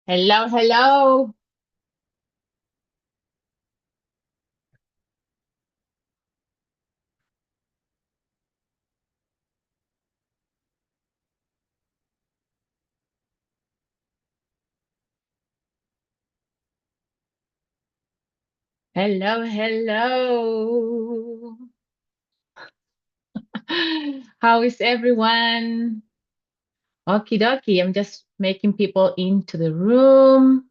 Hello, hello. Hello, hello. How is everyone? Okie dokie. I'm just making people into the room.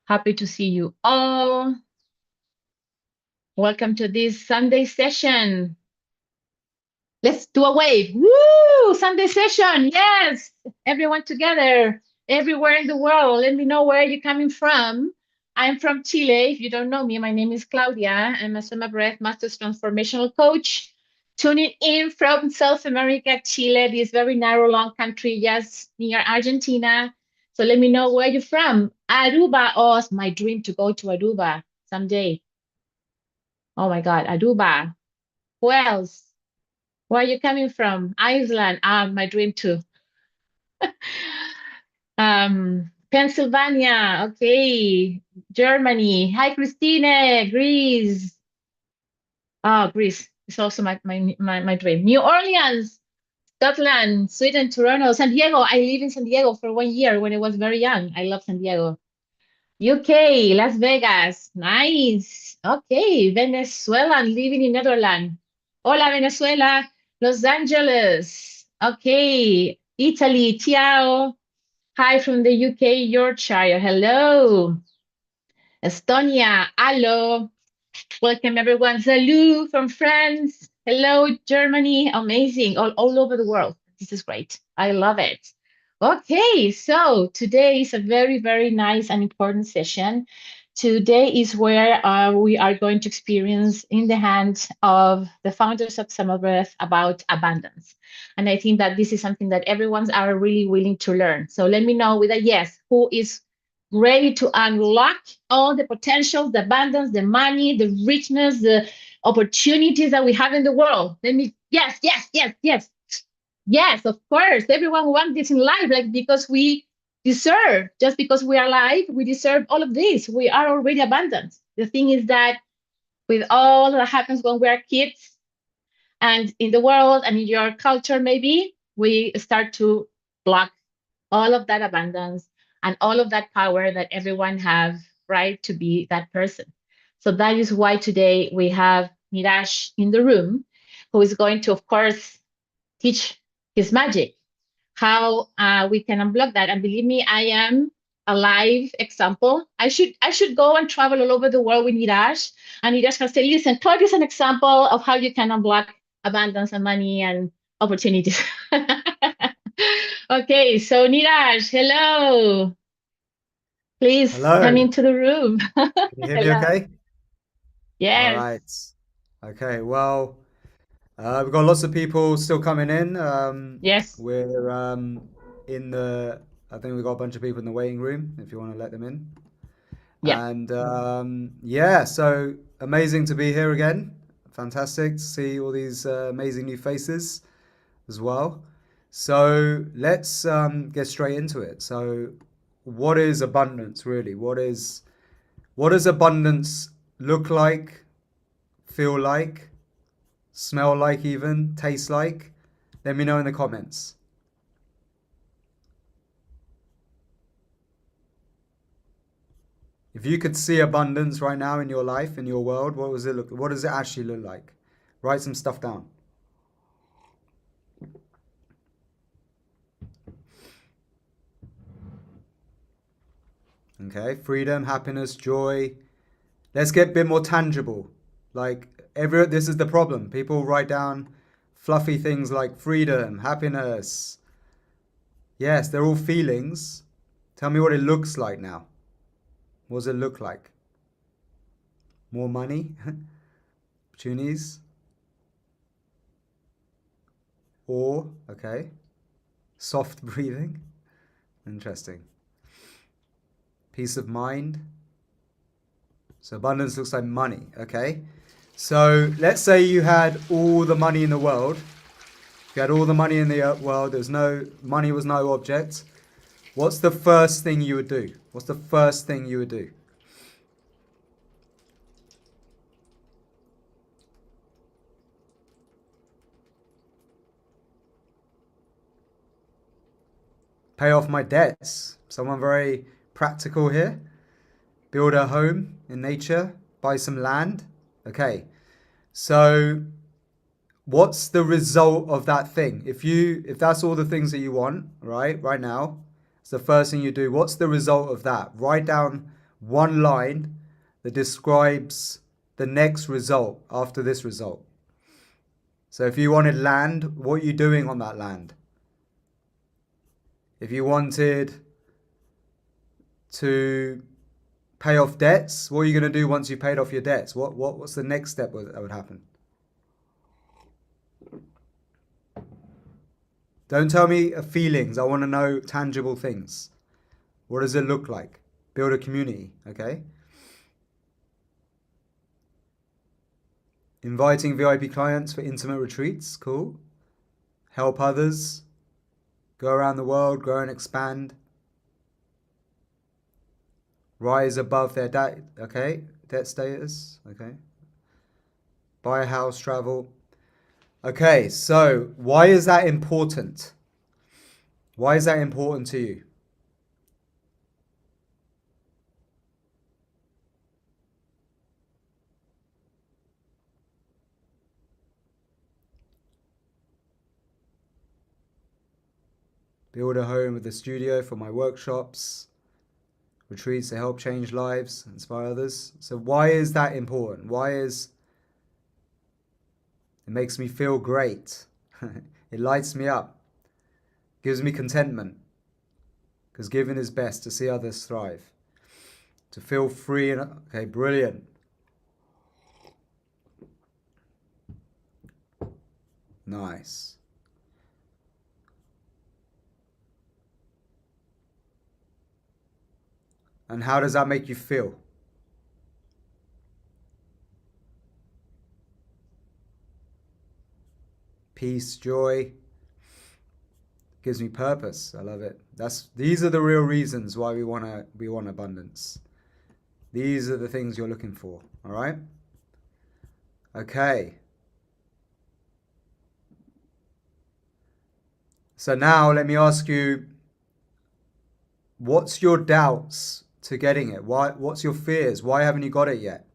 Happy to see you all. Welcome to this Sunday session. Let's do a wave. Woo! Sunday session. Yes. Everyone together, everywhere in the world. Let me know where you're coming from. I'm from Chile. If you don't know me, my name is Claudia. I'm a SOMA Breath Master's Transformational Coach. Tuning in from South America, Chile, this very narrow, long country, just near Argentina. So let me know where you're from. Aruba. Oh, it's my dream to go to Aruba someday. Oh my God, Aruba. Who else? Where are you coming from? Iceland. Ah, my dream too. Pennsylvania. Okay. Germany. Hi, Christine. Greece. Oh, Greece is also my dream. New Orleans, Scotland, Sweden, Toronto, San Diego. I lived in San Diego for 1 year when I was very young. I love San Diego. UK, Las Vegas. Nice. Okay. Venezuela. I'm living in Netherlands. Hola, Venezuela. Los Angeles. Okay. Italy. Ciao. Hi from the UK, Yorkshire. Hello. Estonia. Hello. Welcome, everyone. Salut from France. Hello, Germany. Amazing. All over the world. This is great. I love it. Okay, so today is a very, very nice and important session. Today is where we are going to experience in the hands of the founders of SOMA Breath about abundance. And I think that this is something that everyone's are really willing to learn. So let me know with a yes, who is ready to unlock all the potential, the abundance, the money, the richness, the opportunities that we have in the world. Let me, yes, yes, yes, yes. Yes, of course. Everyone wants this in life, like because we deserve, just because we are alive, we deserve all of this. We are already abundant. The thing is that with all that happens when we are kids and in the world and in your culture, maybe we start to block all of that abundance and all of that power that everyone have, right, to be that person. So that is why today we have Niraj in the room, who is going to, of course, teach his magic, how we can unblock that. And believe me, I am a live example. I should go and travel all over the world with Niraj, and Niraj can say, listen, Claudia is an example of how you can unblock abundance and money and opportunities. Okay, so Niraj, hello. Please come Hello, into the room. can you hear me Hello. okay? All Yes. right. Okay, well, we've got lots of people still coming in. Yes. We're in the, I think we've got a bunch of people in the waiting room if you want to let them in. Yeah. And yeah, so amazing to be here again. Fantastic to see all these amazing new faces as well. So let's get straight into it. So, what is abundance really? What does abundance look like, feel like, smell like, even taste like? Let me know in the comments. If you could see abundance right now in your life, in your world, what does it actually look like? Write some stuff down. Okay, freedom, happiness, joy. Let's get a bit more tangible. Like this is the problem. People write down fluffy things like freedom, happiness. Yes, they're all feelings. Tell me what it looks like now. What does it look like? More money, opportunities, or, okay, soft breathing. Interesting. Peace of mind. So abundance looks like money, okay? So let's say you had all the money in the world. If you had all the money in the world, money was no object. What's the first thing you would do? What's the first thing you would do? Pay off my debts. Someone very practical here. Build a home in nature. Buy some land. Okay. So what's the result of that thing? If that's all the things that you want, right now, it's the first thing you do. What's the result of that? Write down one line that describes the next result after this result. So if you wanted land, what are you doing on that land? If you wanted to pay off debts, what are you going to do once you've paid off your debts? What's the next step that would happen? Don't tell me feelings. I want to know tangible things. What does it look like? Build a community, okay? Inviting VIP clients for intimate retreats, cool. Help others. Go around the world, grow and expand. Rise above their debt, okay? Debt status, okay? Buy a house, travel. Okay, so why is that important? Why is that important to you? Build a home with a studio for my workshops, retreats to help change lives, inspire others. So why is that important? It makes me feel great. It lights me up, gives me contentment, because giving is best to see others thrive, to feel free and okay, brilliant. Nice. And how does that make you feel? Peace, joy, gives me purpose. I love it. These are the real reasons why we want abundance. These are the things you're looking for, all right? Okay. So now let me ask you, what's your doubts to getting it? What's your fears? Why haven't you got it yet?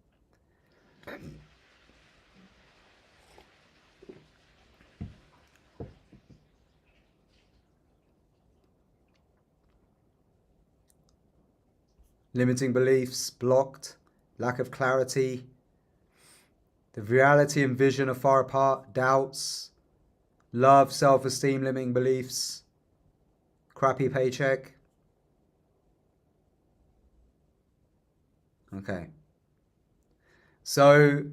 Limiting beliefs, blocked, lack of clarity, the reality and vision are far apart, doubts, love, self-esteem, limiting beliefs, crappy paycheck. Okay. So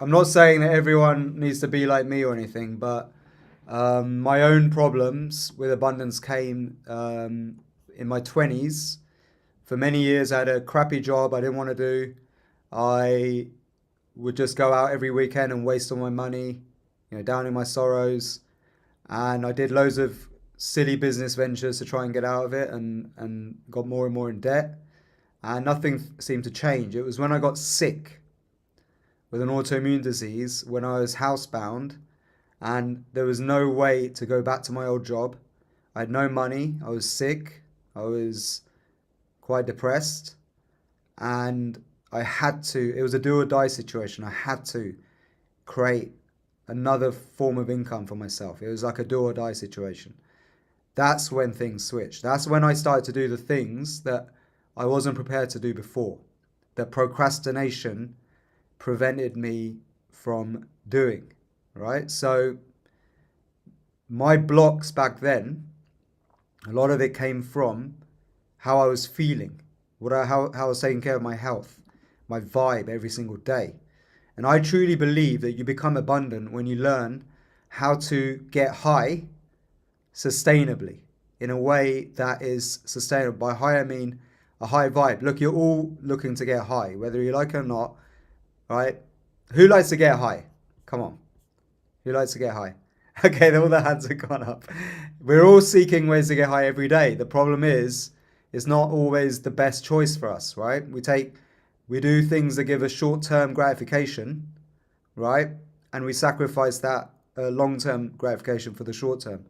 I'm not saying that everyone needs to be like me or anything, but my own problems with abundance came in my 20s. For many years, I had a crappy job I didn't want to do. I would just go out every weekend and waste all my money, downing my sorrows. And I did loads of silly business ventures to try and get out of it and got more and more in debt. And nothing seemed to change. It was when I got sick with an autoimmune disease, when I was housebound, and there was no way to go back to my old job. I had no money. I was sick. I was quite depressed. And I had to, it was a do or die situation. I had to create another form of income for myself. It was like a do or die situation. That's when things switched. That's when I started to do the things that I wasn't prepared to do before. That procrastination prevented me from doing, right? So my blocks back then, a lot of it came from how I was feeling, how I was taking care of my health, my vibe every single day. And I truly believe that you become abundant when you learn how to get high sustainably, in a way that is sustainable. By high, I mean a high vibe. Look, you're all looking to get high, whether you like it or not, right? Who likes to get high? Come on. Who likes to get high? Okay, all the hands have gone up. We're all seeking ways to get high every day. The problem is, it's not always the best choice for us, right? We do things that give us short-term gratification, right? And we sacrifice that long-term gratification for the short term.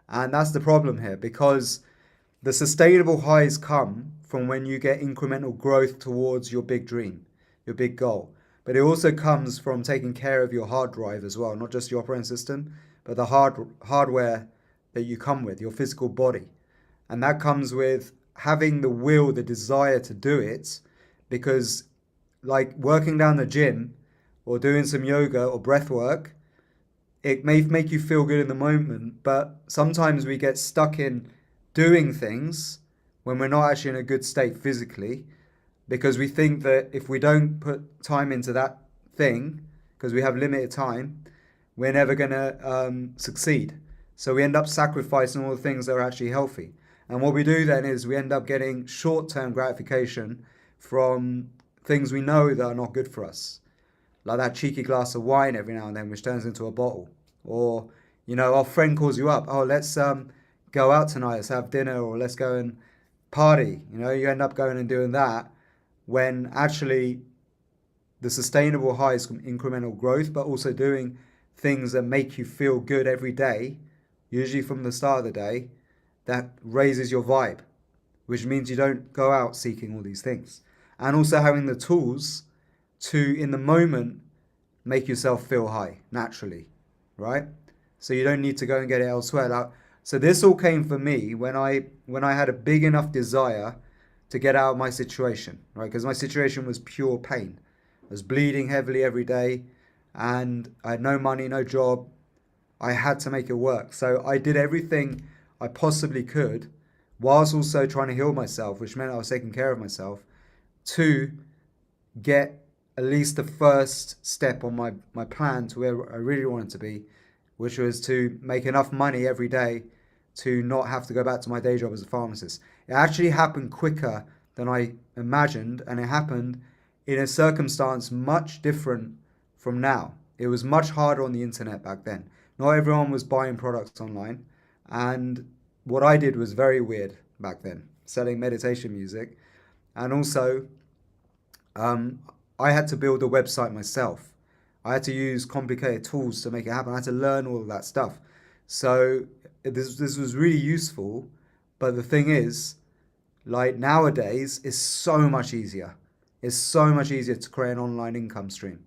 And that's the problem here because the sustainable highs come from when you get incremental growth towards your big dream, your big goal. But it also comes from taking care of your hard drive as well, not just your operating system, but the hardware that you come with, your physical body. And that comes with having the will, the desire to do it, because like working down the gym or doing some yoga or breath work, it may make you feel good in the moment, but sometimes we get stuck in doing things when we're not actually in a good state physically because we think that if we don't put time into that thing, because we have limited time, we're never going to succeed. So we end up sacrificing all the things that are actually healthy. And what we do then is we end up getting short-term gratification from things we know that are not good for us. Like that cheeky glass of wine every now and then, which turns into a bottle. Or, our friend calls you up. Oh, let's go out tonight. Let's have dinner, or let's go and party. You end up going and doing that when actually the sustainable high is incremental growth, but also doing things that make you feel good every day, usually from the start of the day, that raises your vibe, which means you don't go out seeking all these things. And also having the tools to, in the moment, make yourself feel high naturally, right? So you don't need to go and get it elsewhere. So this all came for me when I had a big enough desire to get out of my situation, right? Because my situation was pure pain. I was bleeding heavily every day, and I had no money, no job. I had to make it work. So I did everything I possibly could, whilst also trying to heal myself, which meant I was taking care of myself, to get at least the first step on my plan to where I really wanted to be, which was to make enough money every day to not have to go back to my day job as a pharmacist. It actually happened quicker than I imagined, and it happened in a circumstance much different from now. It was much harder on the internet back then. Not everyone was buying products online, and what I did was very weird back then, selling meditation music. And also, I had to build a website myself. I had to use complicated tools to make it happen. I had to learn all of that stuff. So this was really useful. But the thing is, like nowadays, it's so much easier. It's so much easier to create an online income stream.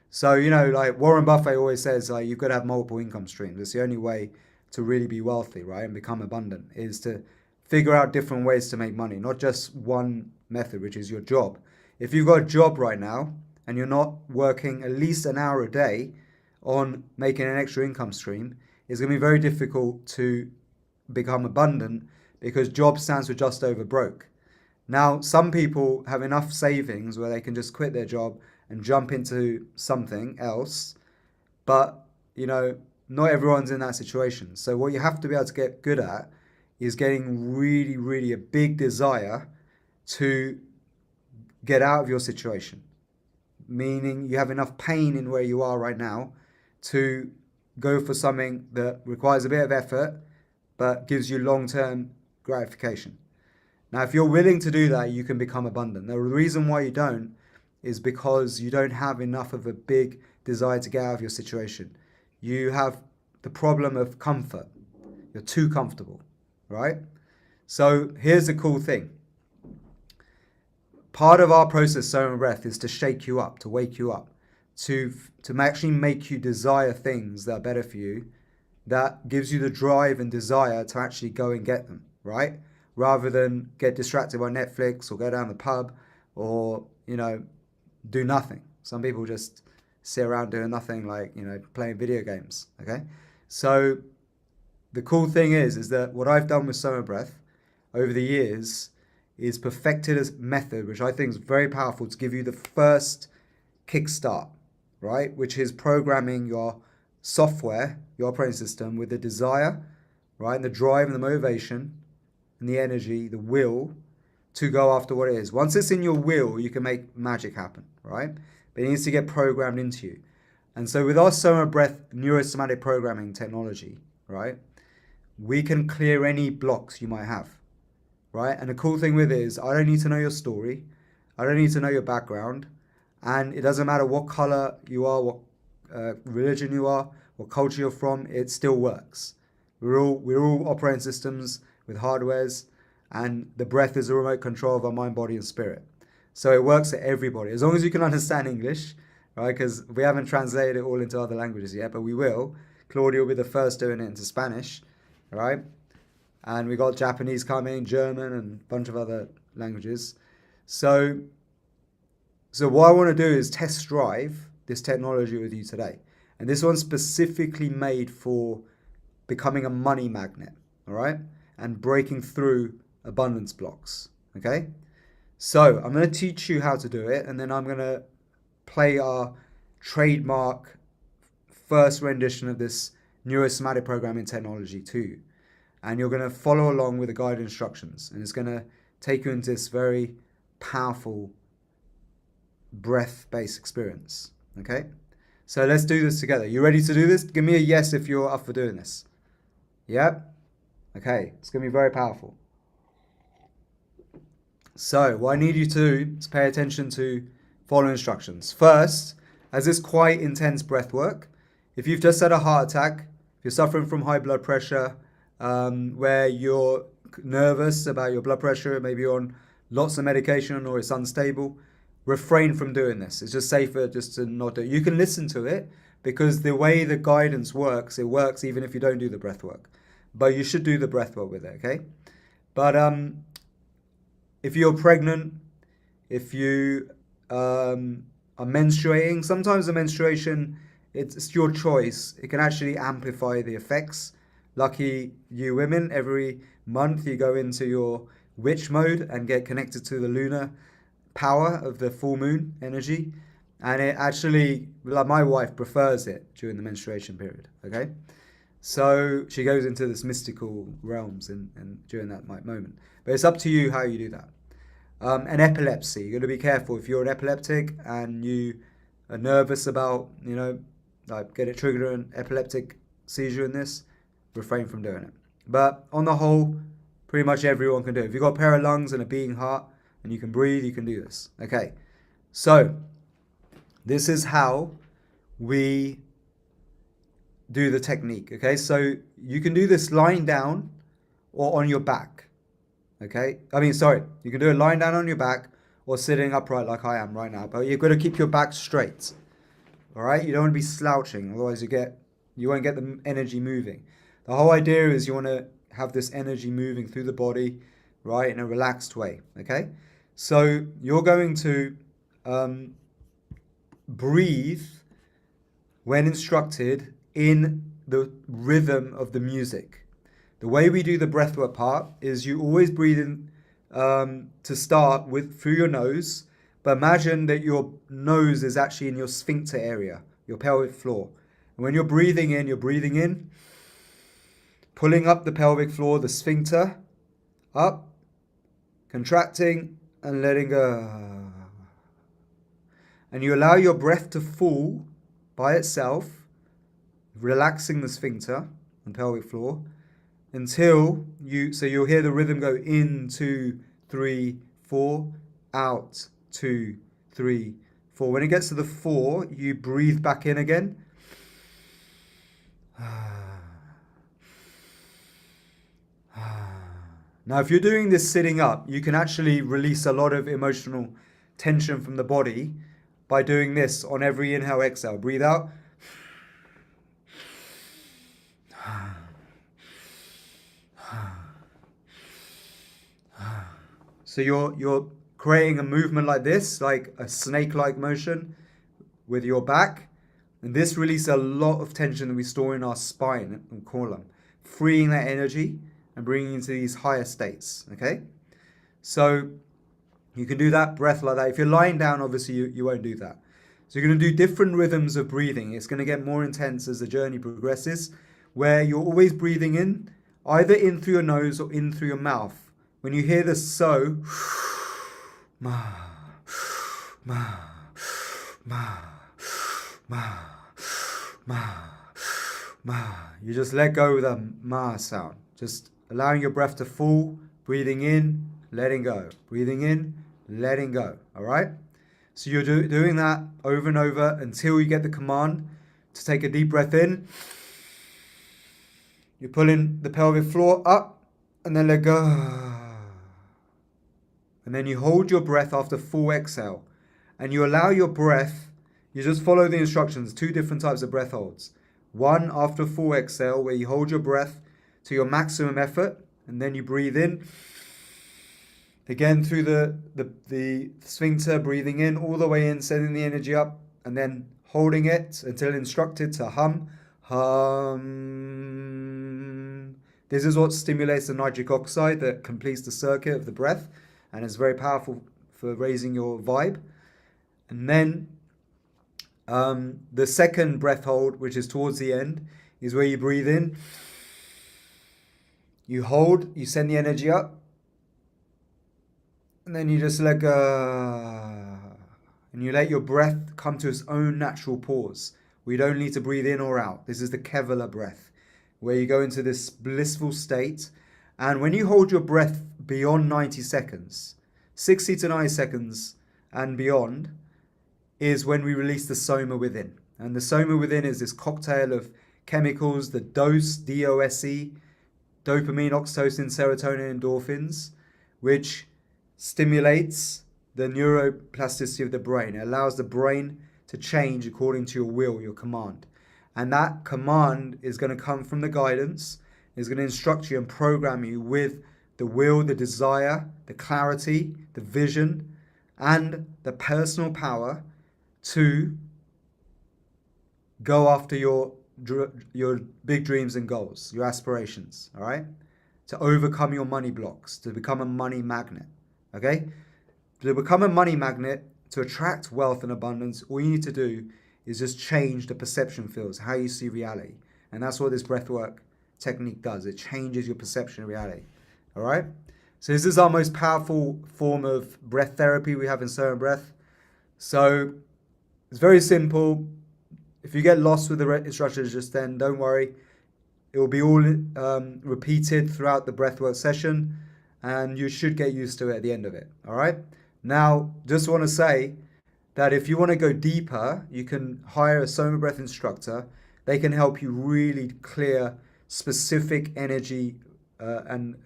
So, like Warren Buffett always says, like, you've got to have multiple income streams. It's the only way to really be wealthy, right? And become abundant is to figure out different ways to make money, not just one method, which is your job. If you've got a job right now and you're not working at least an hour a day on making an extra income stream, it's going to be very difficult to become abundant because job stands for just over broke. Now, some people have enough savings where they can just quit their job and jump into something else, but not everyone's in that situation. So what you have to be able to get good at is getting really, really a big desire to get out of your situation, meaning you have enough pain in where you are right now to go for something that requires a bit of effort but gives you long-term gratification. Now, if you're willing to do that, you can become abundant. Now, the reason why you don't is because you don't have enough of a big desire to get out of your situation. You have the problem of comfort. You're too comfortable, right? So here's the cool thing. Part of our process, SOMA Breath, is to shake you up, to wake you up, to actually make you desire things that are better for you, that gives you the drive and desire to actually go and get them, right? Rather than get distracted by Netflix or go down the pub or, do nothing. Some people just sit around doing nothing, like, playing video games, okay? So the cool thing is that what I've done with SOMA Breath over the years is perfected a method which I think is very powerful to give you the first kickstart, right? Which is programming your software, your operating system, with the desire, right? And the drive and the motivation and the energy, the will to go after what it is. Once it's in your will, you can make magic happen, right? But it needs to get programmed into you. And so with our SOMA Breath neurosomatic programming technology, right, we can clear any blocks you might have, right? And the cool thing with it is I don't need to know your story. I don't need to know your background. And it doesn't matter what color you are, what religion you are, what culture you're from, it still works. We're all operating systems with hardwares, and the breath is a remote control of our mind, body, and spirit. So it works for everybody, as long as you can understand English, right? Because we haven't translated it all into other languages yet, but we will. Claudia will be the first doing it into Spanish, right? And we got Japanese coming, German, and a bunch of other languages. So what I want to do is test drive this technology with you today. And this one's specifically made for becoming a money magnet, all right? And breaking through abundance blocks, okay? So I'm going to teach you how to do it, and then I'm going to play our trademark first rendition of this neurosomatic programming technology to you. And you're going to follow along with the guide instructions, and it's going to take you into this very powerful breath-based experience, okay? So let's do this together. You ready to do this? Give me a yes if you're up for doing this. Yep? Okay, it's going to be very powerful. So what I need you to do is pay attention to following instructions. First, as this quite intense breath work, if you've just had a heart attack, if you're suffering from high blood pressure, where you're nervous about your blood pressure, maybe you're on lots of medication or it's unstable, refrain from doing this. It's just safer just to not do it. You can listen to it because the way the guidance works, it works even if you don't do the breath work. But you should do the breath work with it, okay? But if you're pregnant, if you are menstruating, sometimes the menstruation, it's your choice. It can actually amplify the effects. Lucky you women, every month you go into your witch mode and get connected to the lunar power of the full moon energy. And it actually, like my wife prefers it during the menstruation period, okay? So she goes into this mystical realms and during that moment. But it's up to you how you do that. And epilepsy, you're going to be careful. If you're an epileptic and you are nervous about, like get it triggered an epileptic seizure in this, refrain from doing it. But on the whole, pretty much everyone can do it. If you've got a pair of lungs and a beating heart and you can breathe, you can do this. Okay, so this is how we do the technique. Okay, so you can do this lying down or on your back. Okay, you can do it lying down on your back or sitting upright like I am right now, but you've got to keep your back straight. All right, you don't want to be slouching, otherwise you won't get the energy moving. The whole idea is you want to have this energy moving through the body, right, in a relaxed way. Okay, so you're going to breathe when instructed in the rhythm of the music. The way we do the breathwork part is you always breathe in to start with through your nose, but imagine that your nose is actually in your sphincter area, your pelvic floor. And when you're breathing in, pulling up the pelvic floor, the sphincter, up, contracting and letting go. And you allow your breath to fall by itself, relaxing the sphincter and pelvic floor, until you'll hear the rhythm go in, 2, 3, 4, out, 2, 3, 4. When it gets to the 4, you breathe back in again. Now, if you're doing this sitting up, you can actually release a lot of emotional tension from the body by doing this on every inhale, exhale. Breathe out. So you're creating a movement like this, like a snake-like motion with your back. And this releases a lot of tension that we store in our spine and column, freeing that energy and bringing into these higher states, okay? So you can do that breath like that. If you're lying down, obviously you won't do that. So you're going to do different rhythms of breathing. It's going to get more intense as the journey progresses, where you're always breathing in, either in through your nose or in through your mouth. When you hear the so, Ma, ma. You just let go with the ma sound. Just allowing your breath to fall, breathing in, letting go. Breathing in, letting go. All right? So you're doing that over and over until you get the command to take a deep breath in. You're pulling the pelvic floor up and then let go. And then you hold your breath after full exhale. And you allow your breath, you just follow the instructions, two different types of breath holds. One after full exhale, where you hold your breath to your maximum effort, and then you breathe in. Again, through the sphincter, breathing in all the way in, sending the energy up, and then holding it until instructed to hum. Hum. This is what stimulates the nitric oxide that completes the circuit of the breath, and is very powerful for raising your vibe. And then the second breath hold, which is towards the end, is where you breathe in, you hold, you send the energy up, and then you just let go. And you let your breath come to its own natural pause. We don't need to breathe in or out. This is the Kevala breath, where you go into this blissful state. And when you hold your breath beyond 90 seconds, 60 to 90 seconds and beyond, is when we release the SOMA within. And the SOMA within is this cocktail of chemicals, the DOSE, D-O-S-E, dopamine, oxytocin, serotonin, endorphins, which stimulates the neuroplasticity of the brain. It allows the brain to change according to your will, your command. And that command is going to come from the guidance, is going to instruct you and program you with the will, the desire, the clarity, the vision, and the personal power to go after your big dreams and goals, your aspirations, all right? To overcome your money blocks, to become a money magnet, okay? To become a money magnet, to attract wealth and abundance, all you need to do is just change the perception fields, how you see reality. And that's what this breathwork technique does. It changes your perception of reality, all right? So this is our most powerful form of breath therapy we have in SOMA Breath. So it's very simple. If you get lost with the instructions just then, don't worry. It will be all repeated throughout the breathwork session, and you should get used to it at the end of it, all right? Now, just want to say that if you want to go deeper, you can hire a SOMA Breath instructor. They can help you really clear specific energy and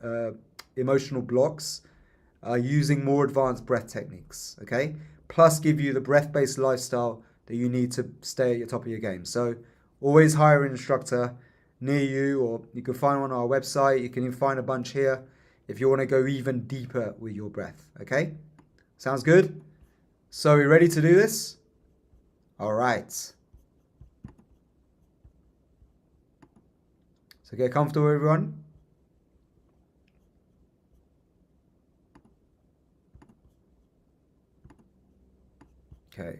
emotional blocks using more advanced breath techniques, okay? Plus give you the breath-based lifestyle that you need to stay at the top of your game. So always hire an instructor near you, or you can find one on our website. You can even find a bunch here if you want to go even deeper with your breath, okay? Sounds good? So are you ready to do this? All right. So get comfortable, everyone. Okay.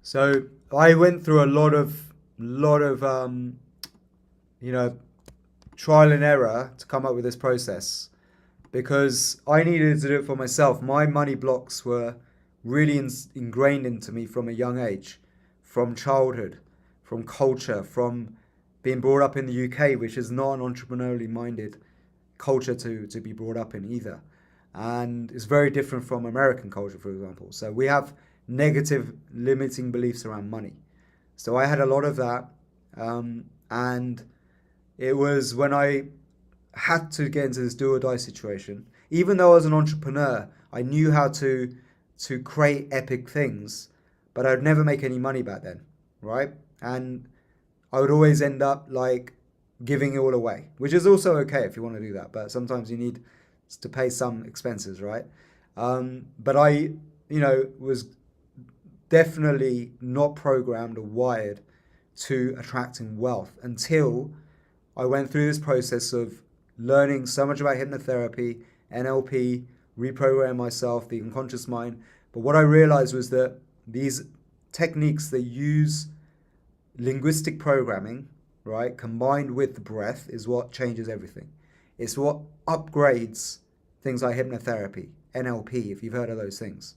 So I went through a lot of trial and error to come up with this process, because I needed to do it for myself. My money blocks were really ingrained into me from a young age, from childhood, from culture, from being brought up in the UK, which is not an entrepreneurially minded culture to be brought up in either. And it's very different from American culture, for example. So we have negative limiting beliefs around money. So I had a lot of that. And it was when I had to get into this do or die situation. Even though I was an entrepreneur, I knew how to create epic things, but I'd never make any money back then, right? And I would always end up like giving it all away, which is also okay if you want to do that. But sometimes you need to pay some expenses, right? But I, was definitely not programmed or wired to attracting wealth until I went through this process of learning so much about hypnotherapy, NLP, reprogram myself, the unconscious mind, But what I realized was that these techniques, they use linguistic programming, right, combined with the breath, is what changes everything. It's what upgrades things like hypnotherapy, NLP, if you've heard of those things.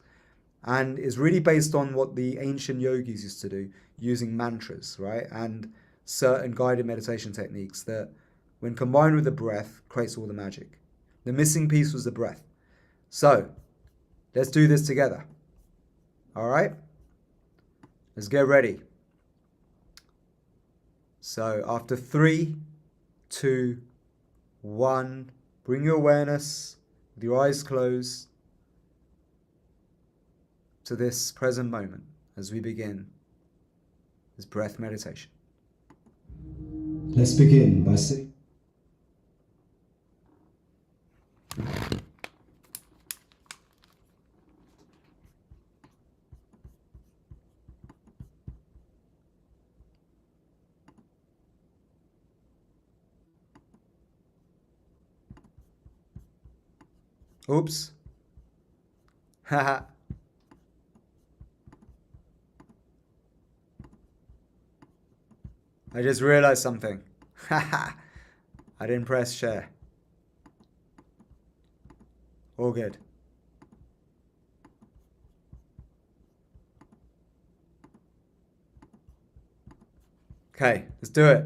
And is really based on what the ancient yogis used to do, using mantras, right, and certain guided meditation techniques that, when combined with the breath, creates all the magic. The missing piece was the breath. So, let's do this together. All right? Let's get ready. So, after 3, 2, 1, bring your awareness with your eyes closed to this present moment as we begin this breath meditation. Let's begin by sitting. Oops. Haha. I just realized something. Haha. I didn't press share. All good. Okay, let's do it.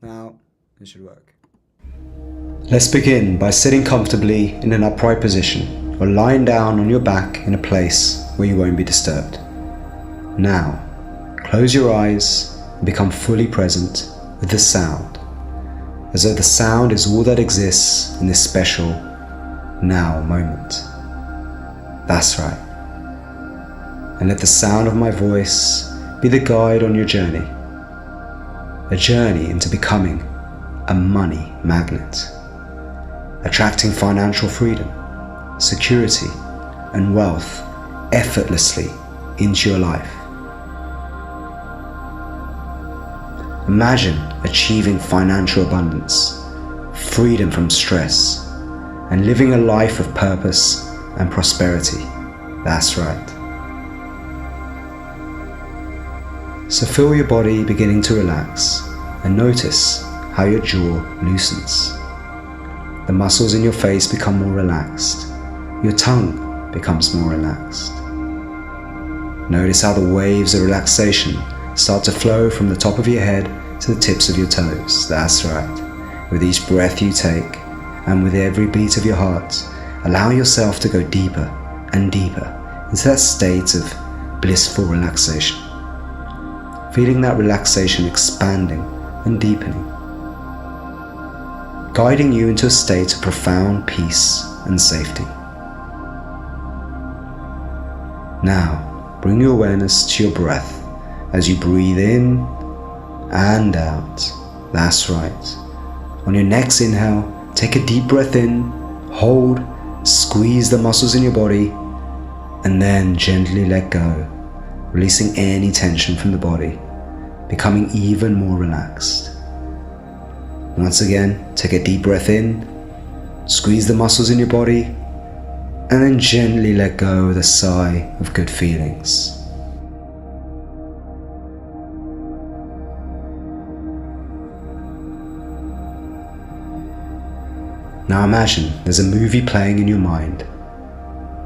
Now, it should work. Let's begin by sitting comfortably in an upright position or lying down on your back in a place where you won't be disturbed. Now, close your eyes and become fully present with the sound, as though the sound is all that exists in this special now moment. That's right. And let the sound of my voice be the guide on your journey. A journey into becoming a money magnet, attracting financial freedom, security, and wealth effortlessly into your life. Imagine achieving financial abundance, freedom from stress, and living a life of purpose and prosperity. That's right. So feel your body beginning to relax and notice how your jaw loosens. The muscles in your face become more relaxed. Your tongue becomes more relaxed. Notice how the waves of relaxation start to flow from the top of your head to the tips of your toes. That's right. With each breath you take and with every beat of your heart, allow yourself to go deeper and deeper into that state of blissful relaxation. Feeling that relaxation expanding and deepening, guiding you into a state of profound peace and safety. Now, bring your awareness to your breath as you breathe in and out. That's right. On your next inhale, take a deep breath in, hold, squeeze the muscles in your body, and then gently let go, releasing any tension from the body, becoming even more relaxed. Once again, take a deep breath in, squeeze the muscles in your body, and then gently let go with a sigh of good feelings. Now imagine there's a movie playing in your mind,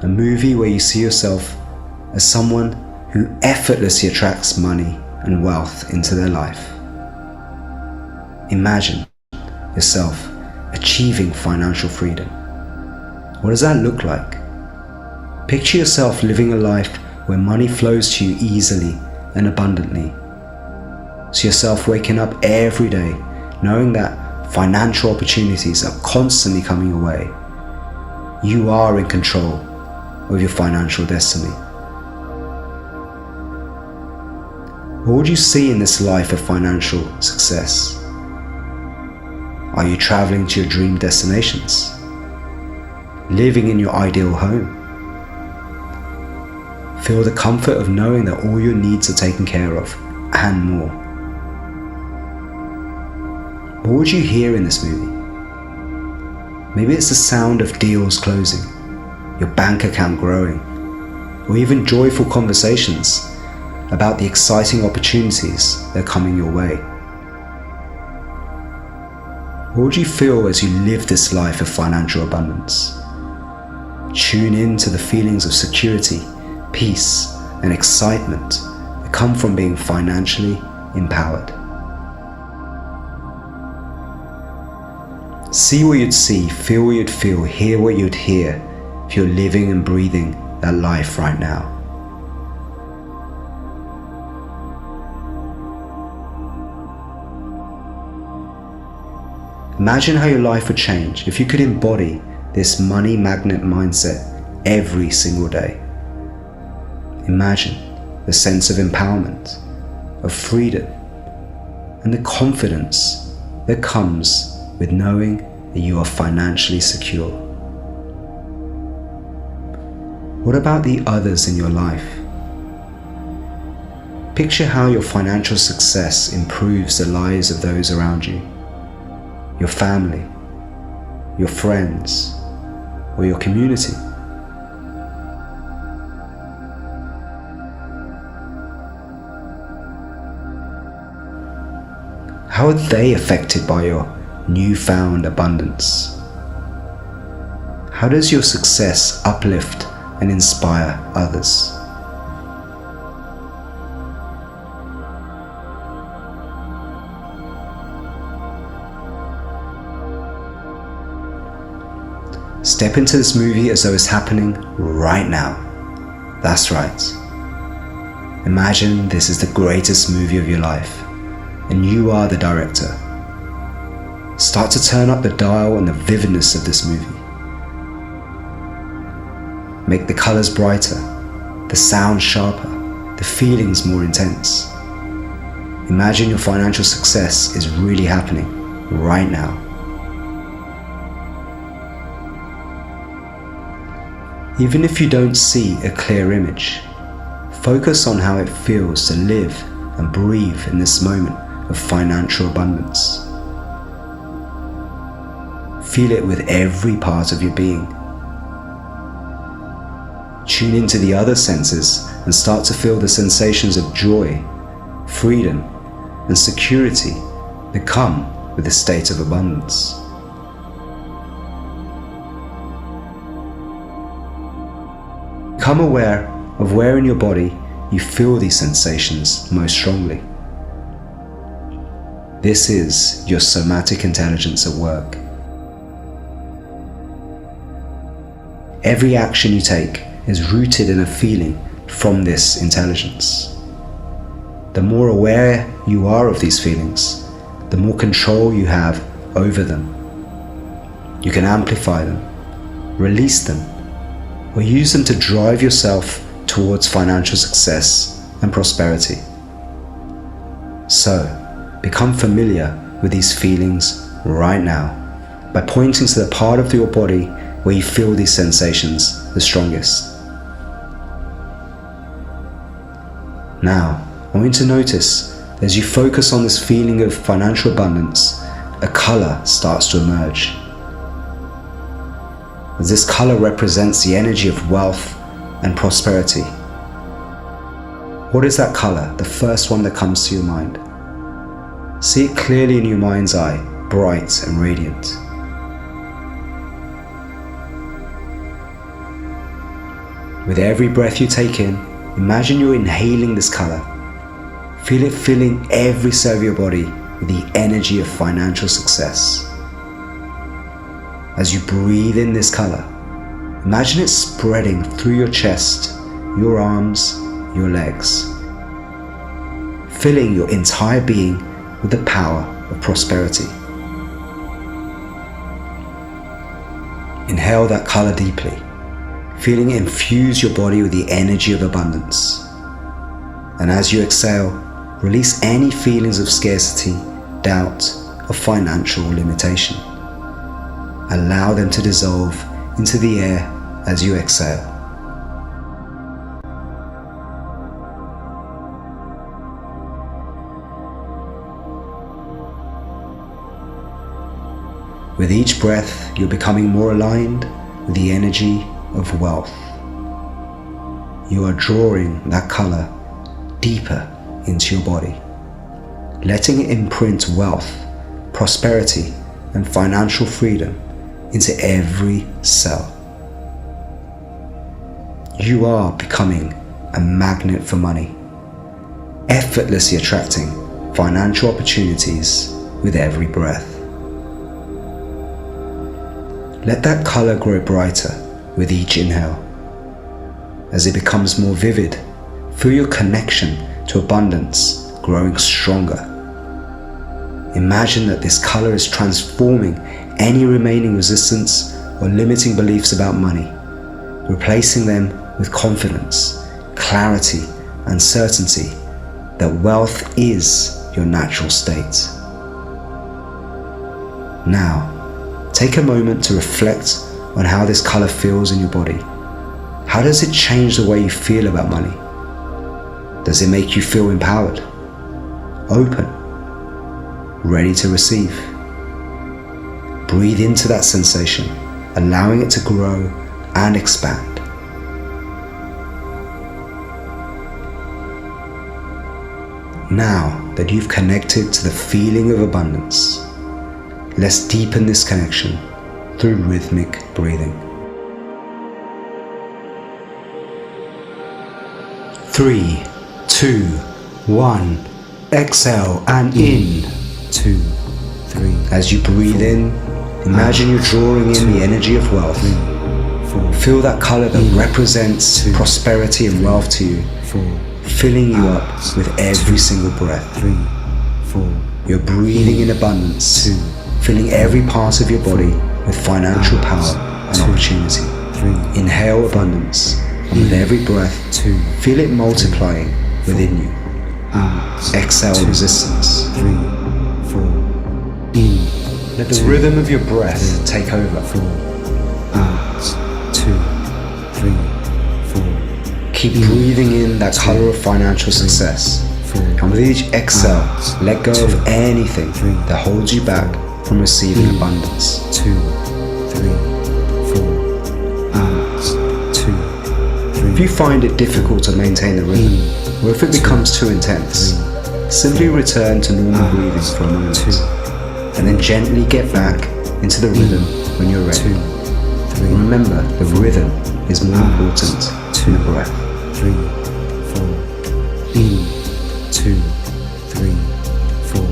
a movie where you see yourself as someone who effortlessly attracts money and wealth into their life. Imagine yourself achieving financial freedom. What does that look like? Picture yourself living a life where money flows to you easily and abundantly. See yourself waking up every day knowing that financial opportunities are constantly coming your way. You are in control of your financial destiny. What would you see in this life of financial success? Are you traveling to your dream destinations? Living in your ideal home? Feel the comfort of knowing that all your needs are taken care of, and more. What would you hear in this movie? Maybe it's the sound of deals closing, your bank account growing, or even joyful conversations about the exciting opportunities that are coming your way. What would you feel as you live this life of financial abundance? Tune in to the feelings of security, peace, and excitement that come from being financially empowered. See what you'd see, feel what you'd feel, hear what you'd hear if you're living and breathing that life right now. Imagine how your life would change if you could embody this money magnet mindset every single day. Imagine the sense of empowerment, of freedom, and the confidence that comes with knowing that you are financially secure. What about the others in your life? Picture how your financial success improves the lives of those around you, your family, your friends, or your community. How are they affected by your newfound abundance? How does your success uplift and inspire others? Step into this movie as though it's happening right now. That's right. Imagine this is the greatest movie of your life, and you are the director. Start to turn up the dial on the vividness of this movie. Make the colors brighter, the sound sharper, the feelings more intense. Imagine your financial success is really happening right now. Even if you don't see a clear image, focus on how it feels to live and breathe in this moment of financial abundance. Feel it with every part of your being. Tune into the other senses and start to feel the sensations of joy, freedom, and security that come with a state of abundance. Become aware of where in your body you feel these sensations most strongly. This is your somatic intelligence at work. Every action you take is rooted in a feeling from this intelligence. The more aware you are of these feelings, the more control you have over them. You can amplify them, release them, or use them to drive yourself towards financial success and prosperity. So, become familiar with these feelings right now by pointing to the part of your body where you feel these sensations the strongest. Now, I want you to notice as you focus on this feeling of financial abundance, a color starts to emerge. As this color represents the energy of wealth and prosperity. What is that color? The first one that comes to your mind. See it clearly in your mind's eye, bright and radiant. With every breath you take in, imagine you're inhaling this color. Feel it filling every cell of your body with the energy of financial success. As you breathe in this color, imagine it spreading through your chest, your arms, your legs, filling your entire being with the power of prosperity. Inhale that color deeply, feeling it infuse your body with the energy of abundance. And as you exhale, release any feelings of scarcity, doubt, or financial limitation. Allow them to dissolve into the air as you exhale. With each breath, you're becoming more aligned with the energy of wealth. You are drawing that color deeper into your body, letting it imprint wealth, prosperity, and financial freedom into every cell. You are becoming a magnet for money, effortlessly attracting financial opportunities with every breath. Let that color grow brighter with each inhale. As it becomes more vivid, feel your connection to abundance growing stronger. Imagine that this color is transforming any remaining resistance or limiting beliefs about money, replacing them with confidence, clarity, and certainty that wealth is your natural state. Now, take a moment to reflect on how this color feels in your body. How does it change the way you feel about money? Does it make you feel empowered, open, ready to receive? Breathe into that sensation, allowing it to grow and expand. Now that you've connected to the feeling of abundance, let's deepen this connection through rhythmic breathing. 3, 2, 1. Exhale and in. 2, 3. As you breathe in, imagine you're drawing in the energy of wealth. 4. Feel that color that represents prosperity and wealth to you, filling you up with every single breath. 3, 4. You're breathing in abundance, filling every part of your body with financial power and opportunity. Inhale abundance, and with every breath, feel it multiplying within you. Exhale resistance. 3, 4. Let the rhythm of your breath take over. 4. 2, 3, 4. Keep breathing in that color of financial success. And with each exhale, let go of anything that holds you back from receiving abundance. 2, 3, 4. 2, 3. If you find it difficult to maintain the rhythm, or if it becomes too intense, simply return to normal breathing for a moment, and then gently get back into the rhythm when you're ready. Remember, the rhythm is more important than the breath. 3, 4. In. 2, 3, 4.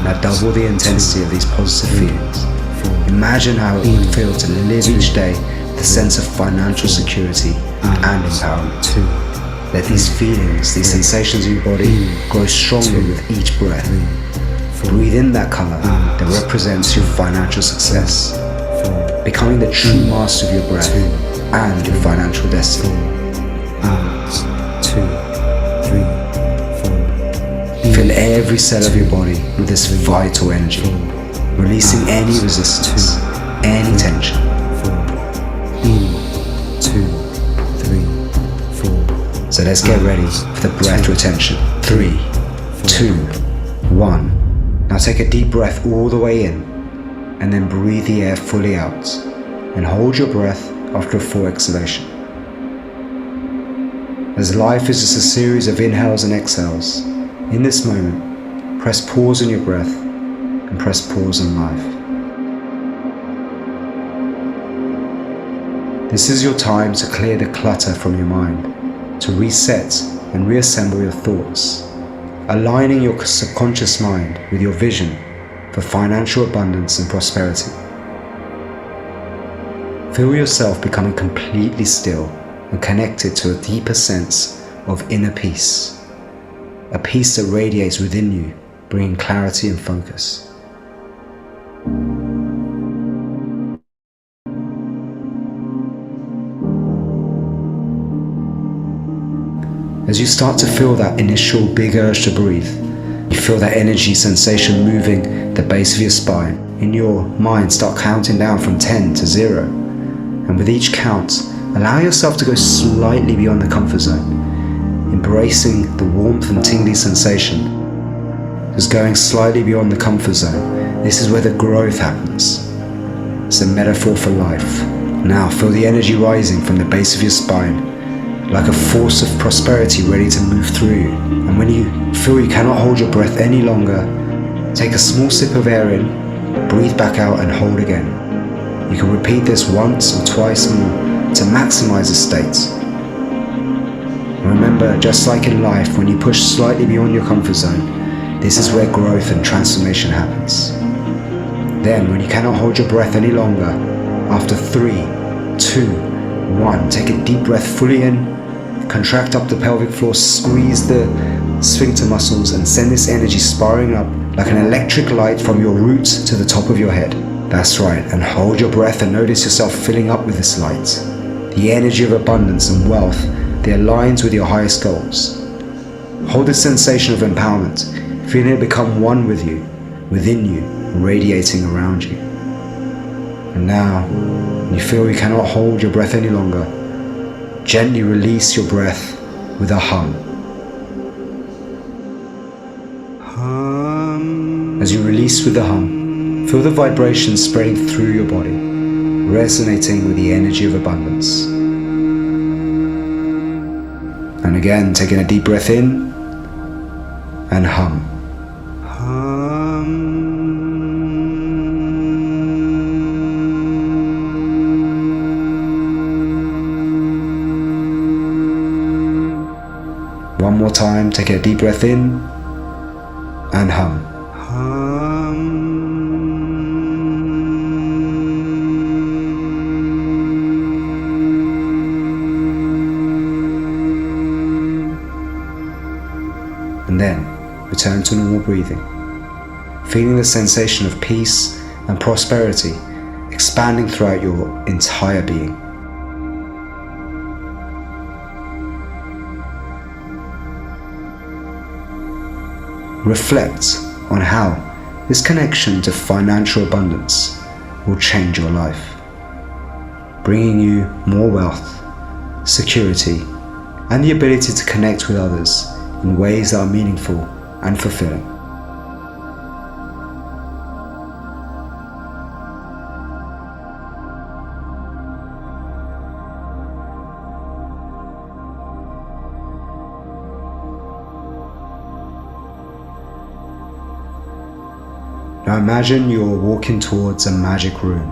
Now double the intensity of these positive feelings. Imagine how it would feel to live each day with a sense of financial security and empowerment. Let these feelings, these sensations in your body grow stronger with each breath. Breathe in that color that represents your financial success, becoming the true master of your breath and your financial destiny. 2, 3, 4. Fill every cell of your body with this vital energy, releasing any resistance, any tension. 2, 3, 4. So let's get ready for the breath retention. 3, 2, 1. Now take a deep breath all the way in, and then breathe the air fully out, and hold your breath after a full exhalation. As life is just a series of inhales and exhales, in this moment, press pause on your breath and press pause on life. This is your time to clear the clutter from your mind, to reset and reassemble your thoughts, aligning your subconscious mind with your vision for financial abundance and prosperity. Feel yourself becoming completely still and connected to a deeper sense of inner peace, a peace that radiates within you, bringing clarity and focus. As you start to feel that initial big urge to breathe, you feel that energy sensation moving the base of your spine. In your mind, start counting down from 10 to 0. And with each count, allow yourself to go slightly beyond the comfort zone, embracing the warmth and tingly sensation. Just going slightly beyond the comfort zone This is where the growth happens. It's a metaphor for life. Now feel the energy rising from the base of your spine, like a force of prosperity ready to move through you. And when you feel you cannot hold your breath any longer, take a small sip of air in, breathe back out and hold again. You can repeat this once or twice more to maximize the state. Remember, just like in life, when you push slightly beyond your comfort zone, this is where growth and transformation happens. Then, when you cannot hold your breath any longer, after 3, 2, 1, take a deep breath fully in, contract up the pelvic floor, squeeze the sphincter muscles and send this energy spiraling up like an electric light from your roots to the top of your head. That's right, and hold your breath and notice yourself filling up with this light. The energy of abundance and wealth that aligns with your highest goals. Hold this sensation of empowerment, feeling it become one with you, within you, radiating around you. And now, when you feel you cannot hold your breath any longer, gently release your breath with a hum. As you release with the hum, feel the vibrations spreading through your body, resonating with the energy of abundance. And again, taking a deep breath in and hum. One more time, take a deep breath in and hum. And then return to normal breathing, feeling the sensation of peace and prosperity expanding throughout your entire being. Reflect on how this connection to financial abundance will change your life, bringing you more wealth, security, and the ability to connect with others in ways that are meaningful and fulfilling. Now imagine you're walking towards a magic room.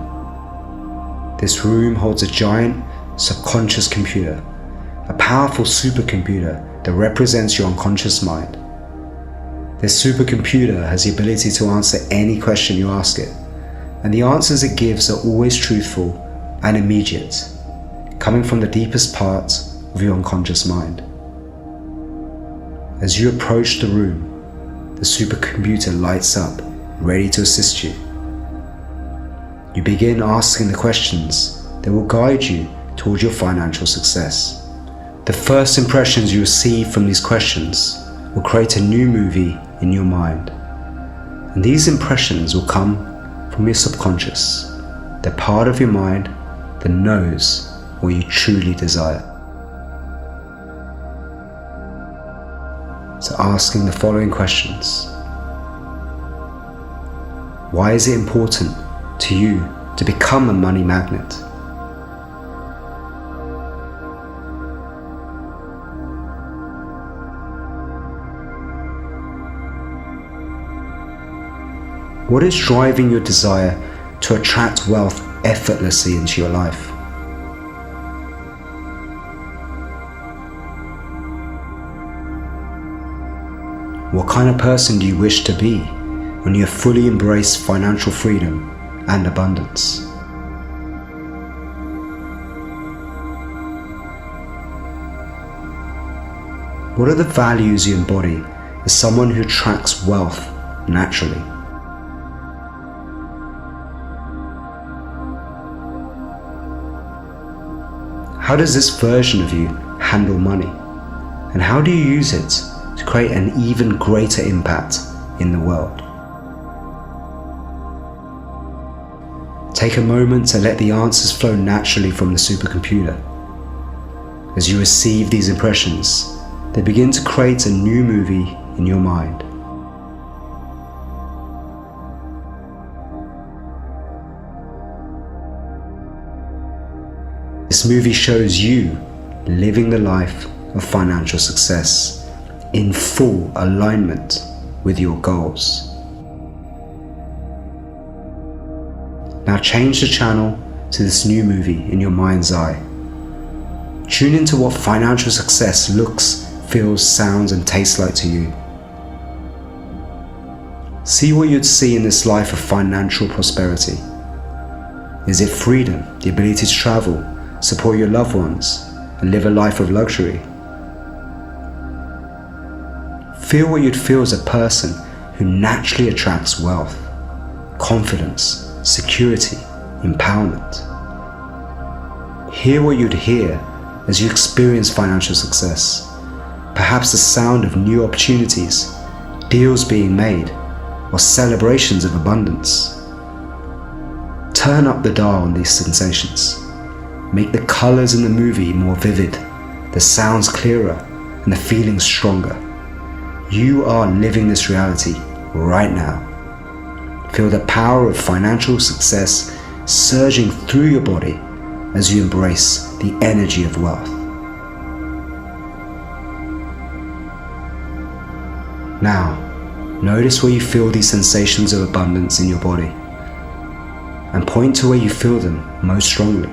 This room holds a giant subconscious computer, a powerful supercomputer that represents your unconscious mind. This supercomputer has the ability to answer any question you ask it, and the answers it gives are always truthful and immediate, coming from the deepest part of your unconscious mind. As you approach the room, the supercomputer lights up, ready to assist you. You begin asking the questions that will guide you towards your financial success. The first impressions you receive from these questions will create a new movie in your mind. And these impressions will come from your subconscious, the part of your mind that knows what you truly desire. So asking the following questions. Why is it important to you to become a money magnet? What is driving your desire to attract wealth effortlessly into your life? What kind of person do you wish to be when you have fully embraced financial freedom and abundance? What are the values you embody as someone who attracts wealth naturally? How does this version of you handle money? And how do you use it to create an even greater impact in the world? Take a moment to let the answers flow naturally from the supercomputer. As you receive these impressions, they begin to create a new movie in your mind. This movie shows you living the life of financial success in full alignment with your goals. Now change the channel to this new movie in your mind's eye. Tune into what financial success looks, feels, sounds, and tastes like to you. See what you'd see in this life of financial prosperity. Is it freedom, the ability to travel, support your loved ones, and live a life of luxury? Feel what you'd feel as a person who naturally attracts wealth, confidence, security, empowerment. Hear what you'd hear as you experience financial success. Perhaps the sound of new opportunities, deals being made, or celebrations of abundance. Turn up the dial on these sensations. Make the colors in the movie more vivid, the sounds clearer, and the feelings stronger. You are living this reality right now. Feel the power of financial success surging through your body as you embrace the energy of wealth. Now, notice where you feel these sensations of abundance in your body, and point to where you feel them most strongly.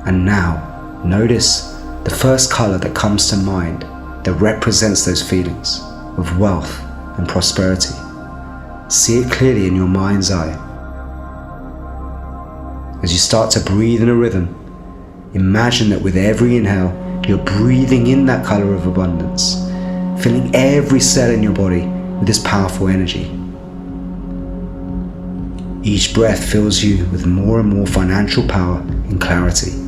And now, notice the first color that comes to mind that represents those feelings of wealth and prosperity. See it clearly in your mind's eye. As you start to breathe in a rhythm, imagine that with every inhale, you're breathing in that color of abundance, filling every cell in your body with this powerful energy. Each breath fills you with more and more financial power and clarity.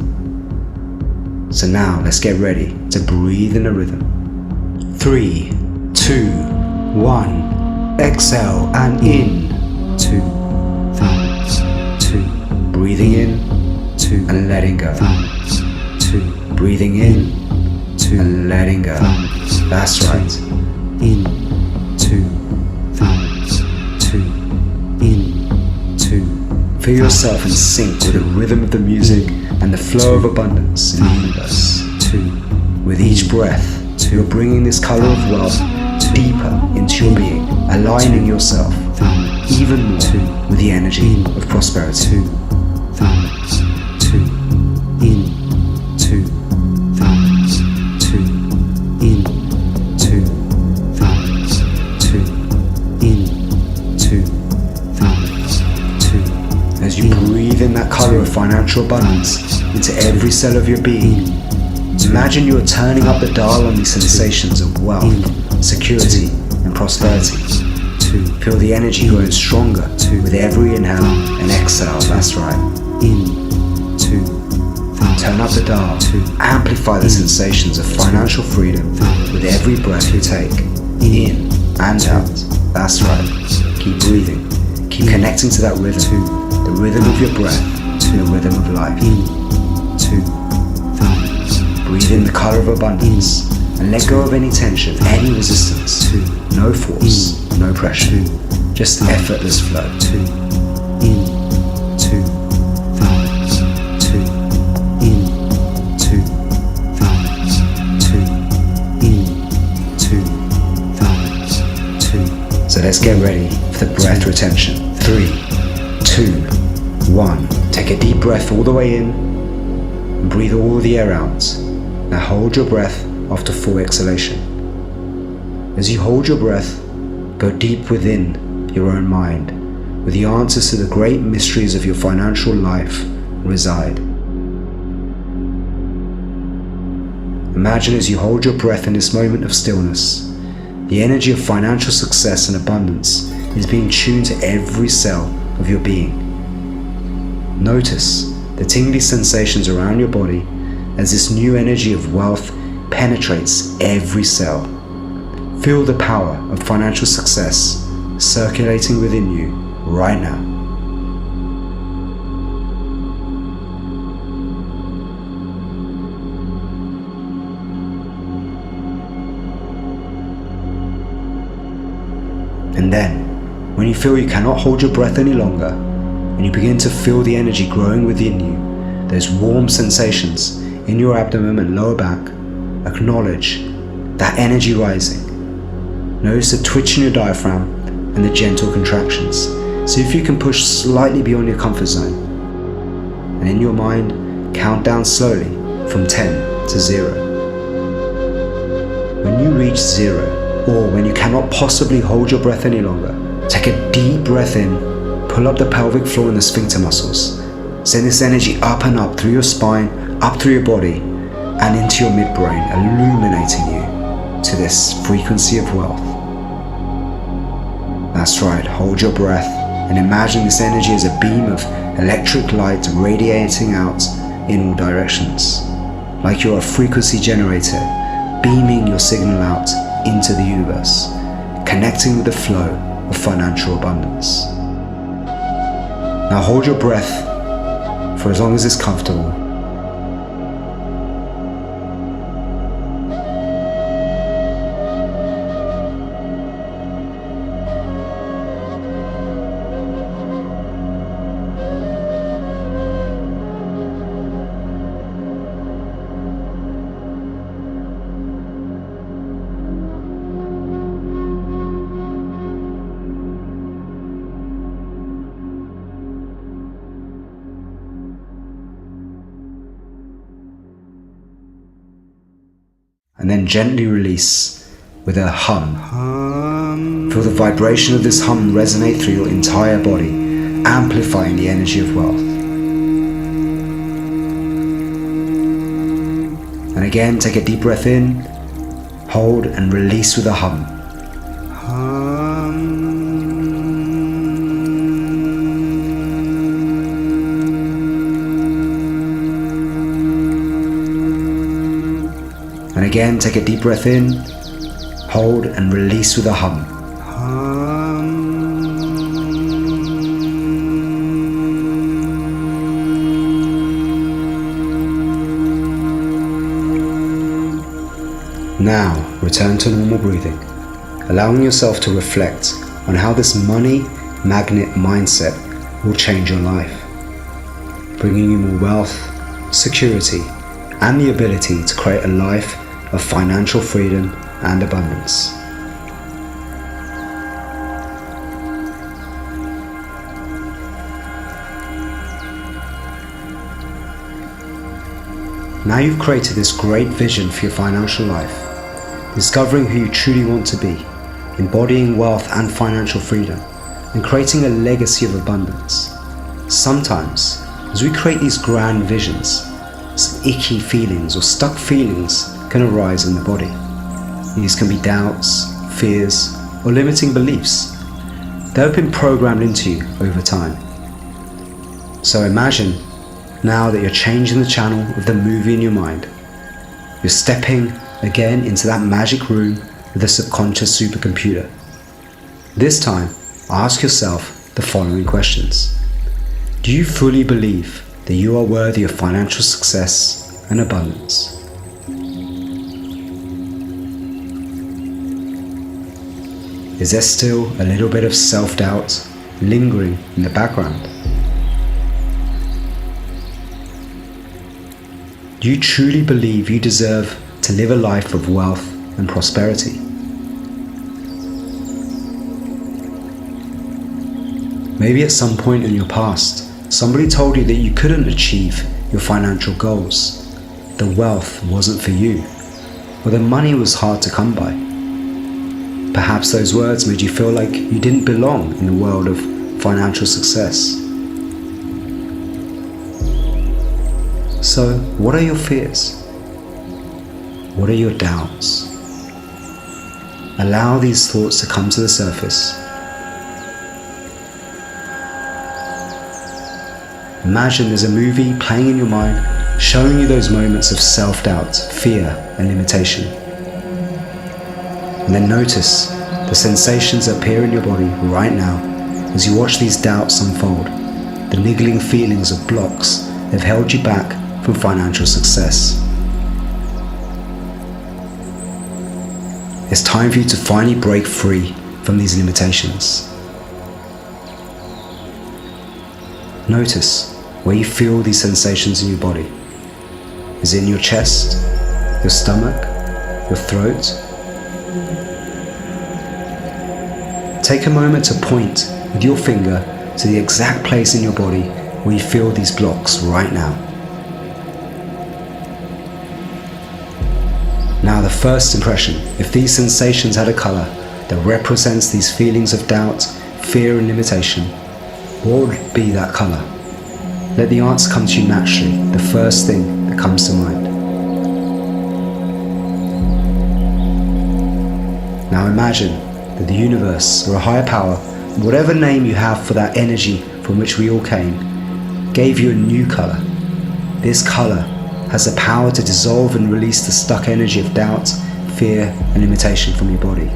So now let's get ready to breathe in a rhythm. 3, 2, 1. Exhale and in. 2, thumbs. 2. Breathing in. 2 and letting go. Thumbs. 2. Breathing in. 2 and letting go. Thumbs. That's right. In. 2. Thumbs. 2. In. 2. Feel yourself in sync with the rhythm of the music and the flow of abundance in the universe. 2. With each breath, you're bringing this color of wealth deeper into your being, aligning yourself even more with the energy of prosperity. 2 thumbs. 2 in. 2 thumbs. 2 in. 2 thumbs. 2 in. 2 thumbs. 2. As you breathe in that color of financial abundance into every cell of your being, imagine you are turning up the dial on these sensations of wealth, security, and prosperity. Feel the energy growing stronger with every inhale and exhale. That's right. In. 2. Turn up the dial. Amplify the sensations of financial freedom with every breath you take. In and out. That's right. Keep breathing. Keep connecting to that rhythm. The rhythm of your breath to the rhythm of life. In. 2. Breathe in the color of abundance and let go of any tension, any resistance. 2. No force, no pressure, just effortless flow. 2 in. 2 thumbs. 2 in. 2 thumbs. 2 in. 2 thumbs. 2. So let's get ready for the breath retention. 3, 2, 1. Take a deep breath all the way in and breathe all the air out. Now hold your breath after full exhalation. As you hold your breath, go deep within your own mind, where the answers to the great mysteries of your financial life reside. Imagine as you hold your breath in this moment of stillness, the energy of financial success and abundance is being tuned to every cell of your being. Notice the tingly sensations around your body as this new energy of wealth penetrates every cell. Feel the power of financial success circulating within you right now. And then, when you you feel you cannot hold your breath any longer, and you begin to feel the energy growing within you, those warm sensations in your abdomen and lower back, acknowledge that energy rising. Notice the twitch in your diaphragm and the gentle contractions. See if you can push slightly beyond your comfort zone. And in your mind, count down slowly from 10 to 0. When you reach 0, or when you cannot possibly hold your breath any longer, take a deep breath in, pull up the pelvic floor and the sphincter muscles. Send this energy up and up through your spine, up through your body, and into your midbrain, illuminating you to this frequency of wealth. That's right, hold your breath and imagine this energy as a beam of electric light radiating out in all directions, like you're a frequency generator, beaming your signal out into the universe, connecting with the flow of financial abundance. Now hold your breath for as long as it's comfortable. And then gently release with a hum. Feel the vibration of this hum resonate through your entire body, amplifying the energy of wealth. And again, take a deep breath in, hold and release with a hum. And again, take a deep breath in, hold and release with a hum. Now, return to normal breathing, allowing yourself to reflect on how this money magnet mindset will change your life, bringing you more wealth, security, and the ability to create a life of financial freedom and abundance. Now you've created this great vision for your financial life, discovering who you truly want to be, embodying wealth and financial freedom, and creating a legacy of abundance. Sometimes, as we create these grand visions, some icky feelings or stuck feelings can arise in the body. These can be doubts, fears, or limiting beliefs that have been programmed into you over time. So imagine now that you're changing the channel of the movie in your mind. You're stepping again into that magic room with the subconscious supercomputer. This time, ask yourself the following questions. Do you fully believe that you are worthy of financial success and abundance? Is there still a little bit of self-doubt lingering in the background? Do you truly believe you deserve to live a life of wealth and prosperity? Maybe at some point in your past, somebody told you that you couldn't achieve your financial goals. The wealth wasn't for you, or the money was hard to come by. Perhaps those words made you feel like you didn't belong in the world of financial success. So, what are your fears? What are your doubts? Allow these thoughts to come to the surface. Imagine there's a movie playing in your mind, showing you those moments of self-doubt, fear, and limitation. And then notice the sensations that appear in your body right now as you watch these doubts unfold, the niggling feelings of blocks that have held you back from financial success. It's time for you to finally break free from these limitations. Notice where you feel these sensations in your body. Is it in your chest, your stomach, your throat? Take a moment to point with your finger to the exact place in your body where you feel these blocks right now. Now the first impression, if these sensations had a color that represents these feelings of doubt, fear and limitation, what would be that color? Let the answer come to you naturally, the first thing that comes to mind. Now imagine that the universe or a higher power, whatever name you have for that energy from which we all came, gave you a new color. This color has the power to dissolve and release the stuck energy of doubt, fear and limitation from your body.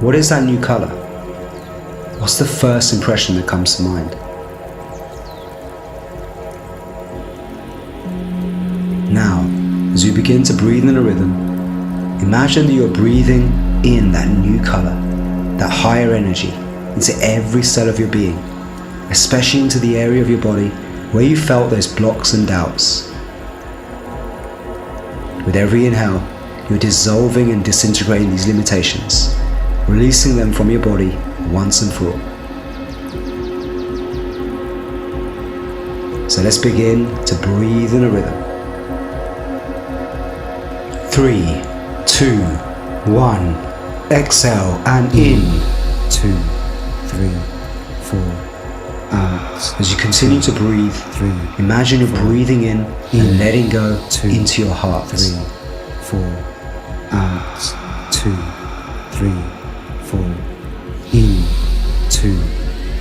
What is that new color? What's the first impression that comes to mind? Now, as you begin to breathe in a rhythm, imagine that you're breathing in that new color, that higher energy, into every cell of your being, especially into the area of your body where you felt those blocks and doubts. With every inhale, you're dissolving and disintegrating these limitations, releasing them from your body once and for all. So let's begin to breathe in a rhythm. 3, 2, 1. Exhale and in. 2, 3, 4. Out. As you continue to breathe, 3, imagine you're breathing in and letting go 2, into your heart. 3, 4. Out. 2, 3, 4. In. 2,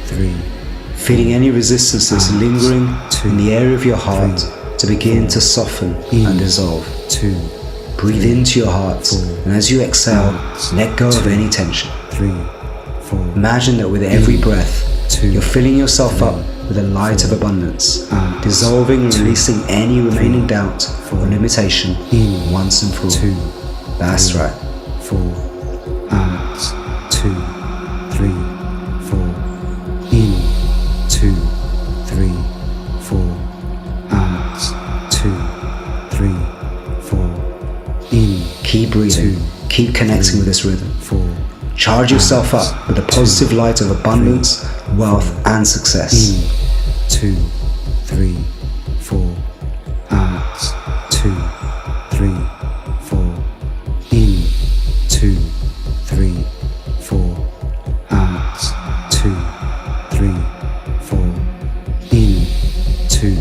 3. Feeling any resistance that's lingering in the area of your heart to begin to soften and dissolve. 2. Breathe into your heart, and as you exhale, let go of any tension. 3, 4. Imagine that with every breath, you're filling yourself up with a light of abundance, dissolving and releasing any remaining doubt or limitation once and for all. That's right. 4. Out. 2, 3, 4. In. 2, 3, 4. Out. 2, 3, 4. In. Keep breathing. Keep connecting with this rhythm. 4. Charge yourself up with the positive light of abundance, wealth, and success. In. 2, 3, 4. Out. 2, 3, 4. In. 2, 3, 4. Out. 2, 3, 4. In. 2,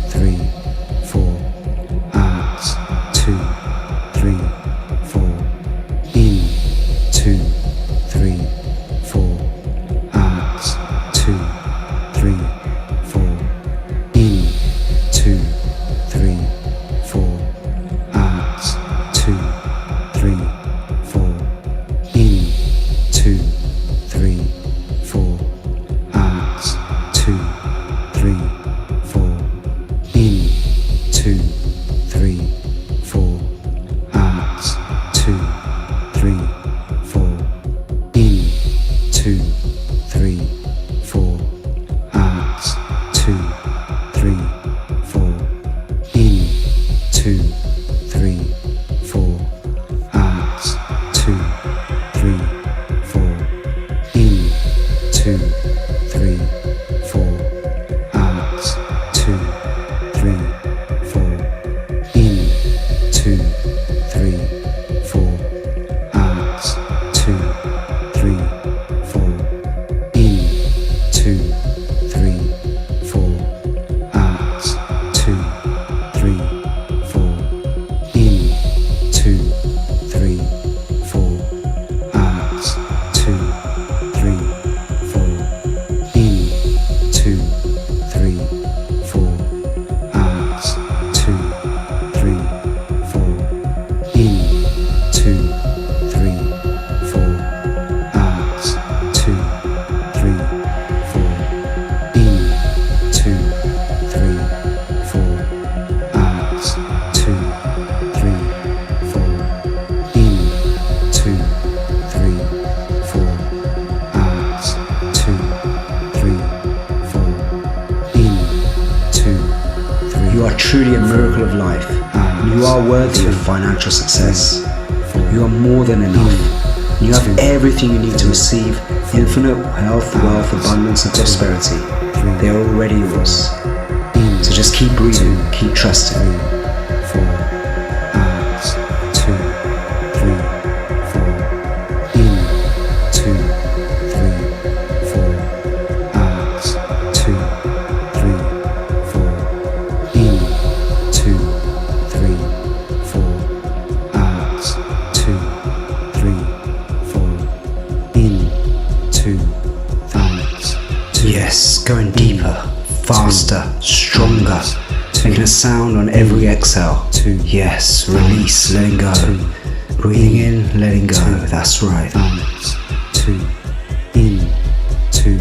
3, 4. Out. 2, 3, 4. In. 2, 3, 4. Out. 2, 3, 4. In. 2, 3, 4. Out. 2, 3, 4. In. 2, 3, 4. Out. 2, 3, 4. In. 2, 3, 4. Out. 2, 3, 4. In. 2, 3, 4. Out. 2, 3, 4. In. 2, 3, 4. Out. 2, 3, 4. In. 2, 3, 4. Out. 2, 3, 4. In. 2, 3, 4. Out. 2, 3, 4. In. 2, 3, 4. Out. 2, 3, 4. In. 2, 3, 4. Out. 2, 3, 4. In. 2, 3, 4. Out. 2, 3, 4. In. 2, 3, 4. Out. 2, 3, 4. In. 2, 3, 4. Out. 2, 3, 4. In. 2, 3, 4. Out. 2, 3, 4. You are truly a miracle of life. You are worthy of financial success. You are more than enough. You have everything you need to receive infinite health, wealth, abundance, and prosperity. They are already yours. So just keep breathing, keep trusting. 4, out, 2, 3, 4, in, 2, 3, 4, out, 2, 3, 4, in, 2, 3, 4, out, 2, 3, 4, in, 2, out, 2. Yes, going deeper, faster, stronger, making a sound on every exhale. 2. Yes, release, letting go. Breathing in, letting go. That's right. Out, 2, in, 2,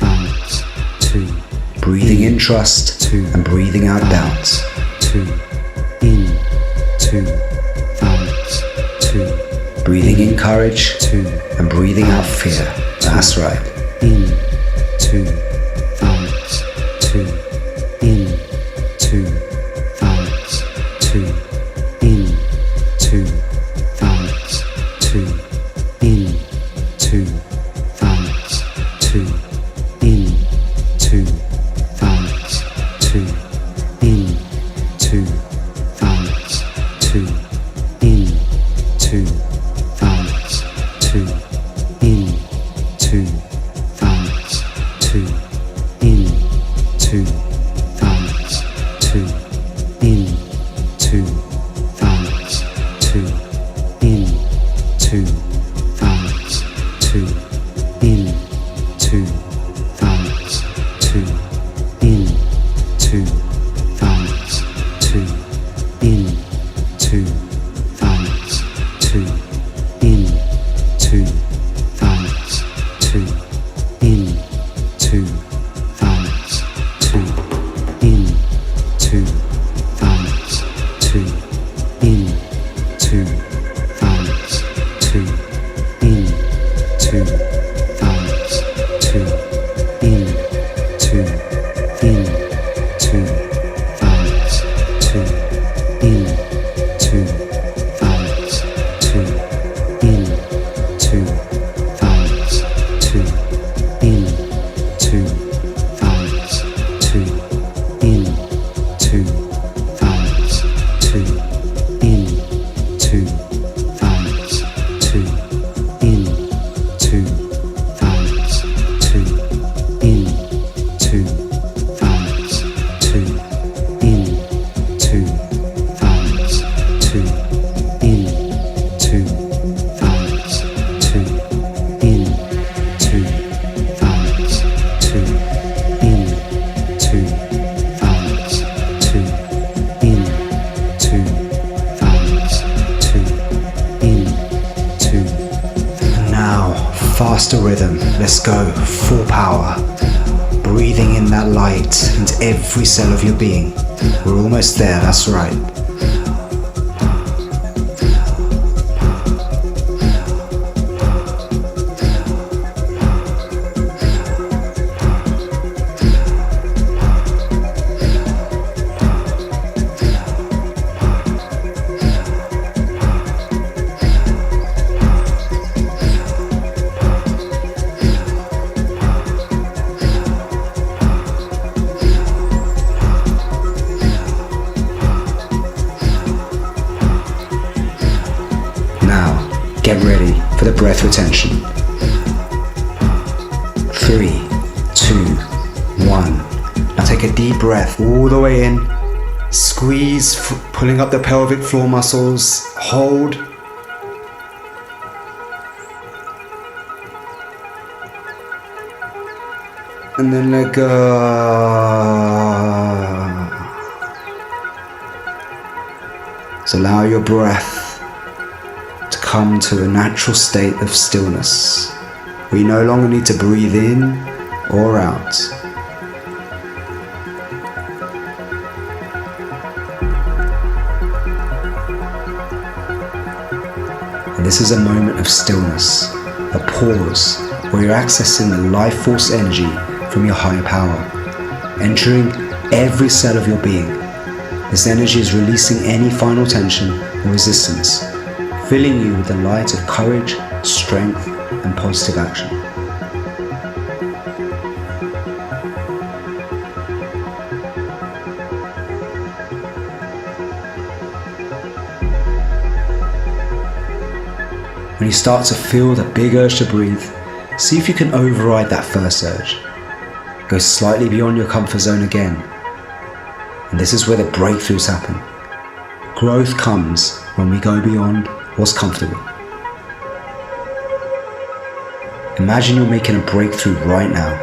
out, 2. Breathing in trust 2, and breathing out doubt. 2, in, 2, out, 2. Breathing in courage 2, and breathing out fear. That's right. in, 2, out, 2, in, 2, out, 2, in, 2, out, 2, in, 2, out, 2, in, 2, out, 2, in, 2, out, 2, in, 2, out, 2, in, 2, out, 2, in, 2, out, 2, in, 2, out, 2, in, 2, out, 2, in, 2, out, 2, in, 2, out, 2, in, 2, out, 2, in, 2, out, 2, in, 2, out, 2, in, 2, out, 2, in, 2, out, 2, in, 2, out, 2, in, 2, in, 2, out, 2, in, 2, out, 2, in, 2, out, 2, in, 2, out, 2, in, 2, out, 2, in, 2, out, 2, in, 2, out, 2, in, 2, out, 2, in, 2, out, 2, in, 2, out, 2, in, 2, out, 2, in, 2, out, 2, in, 2, out, 2, in, 2. Now, faster rhythm. Let's go. Full power. Breathing in that light into every cell of your being. We're almost there. That's right. Now, get ready for the breath retention. 3, 2, 1. Now take a deep breath all the way in. Squeeze, pulling up the pelvic floor muscles. Hold. And then let go. So allow your breath to come to a natural state of stillness, where you no longer need to breathe in or out. And this is a moment of stillness, a pause, where you're accessing the life force energy from your higher power, entering every cell of your being, This energy is releasing any final tension or resistance, filling you with the light of courage, strength, and positive action. When you start to feel the big urge to breathe, see if you can override that first urge. Go slightly beyond your comfort zone again. And this is where the breakthroughs happen. Growth comes when we go beyond what's comfortable. Imagine you're making a breakthrough right now.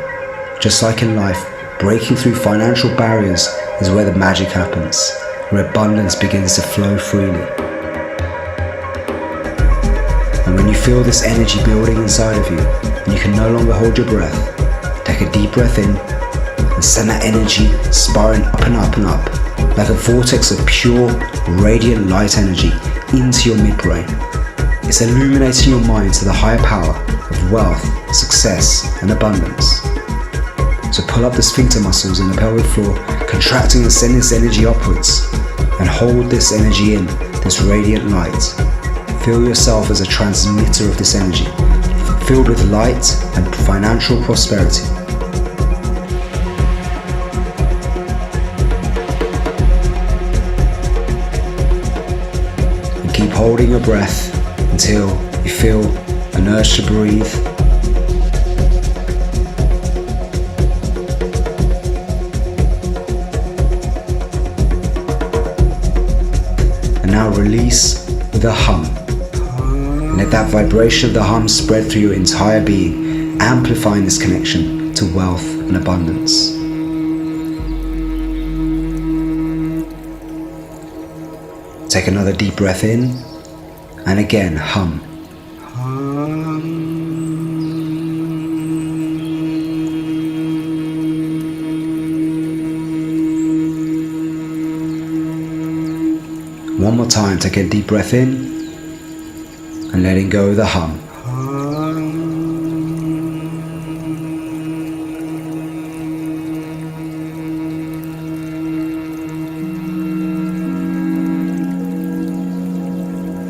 Just like in life, breaking through financial barriers is where the magic happens, where abundance begins to flow freely. And when you feel this energy building inside of you, and you can no longer hold your breath, take a deep breath in and send that energy spiraling up and up and up, like a vortex of pure, radiant light energy into your midbrain. It's illuminating your mind to the higher power of wealth, success, and abundance. So pull up the sphincter muscles in the pelvic floor, contracting and sending this energy upwards, and hold this energy in, this radiant light. Feel yourself as a transmitter of this energy, filled with light and financial prosperity. And keep holding your breath until you feel an urge to breathe. And now release with a hum. Let that vibration of the hum spread through your entire being, amplifying this connection to wealth and abundance. Take another deep breath in, and again hum. One more time, take a deep breath in, and letting go of the hum.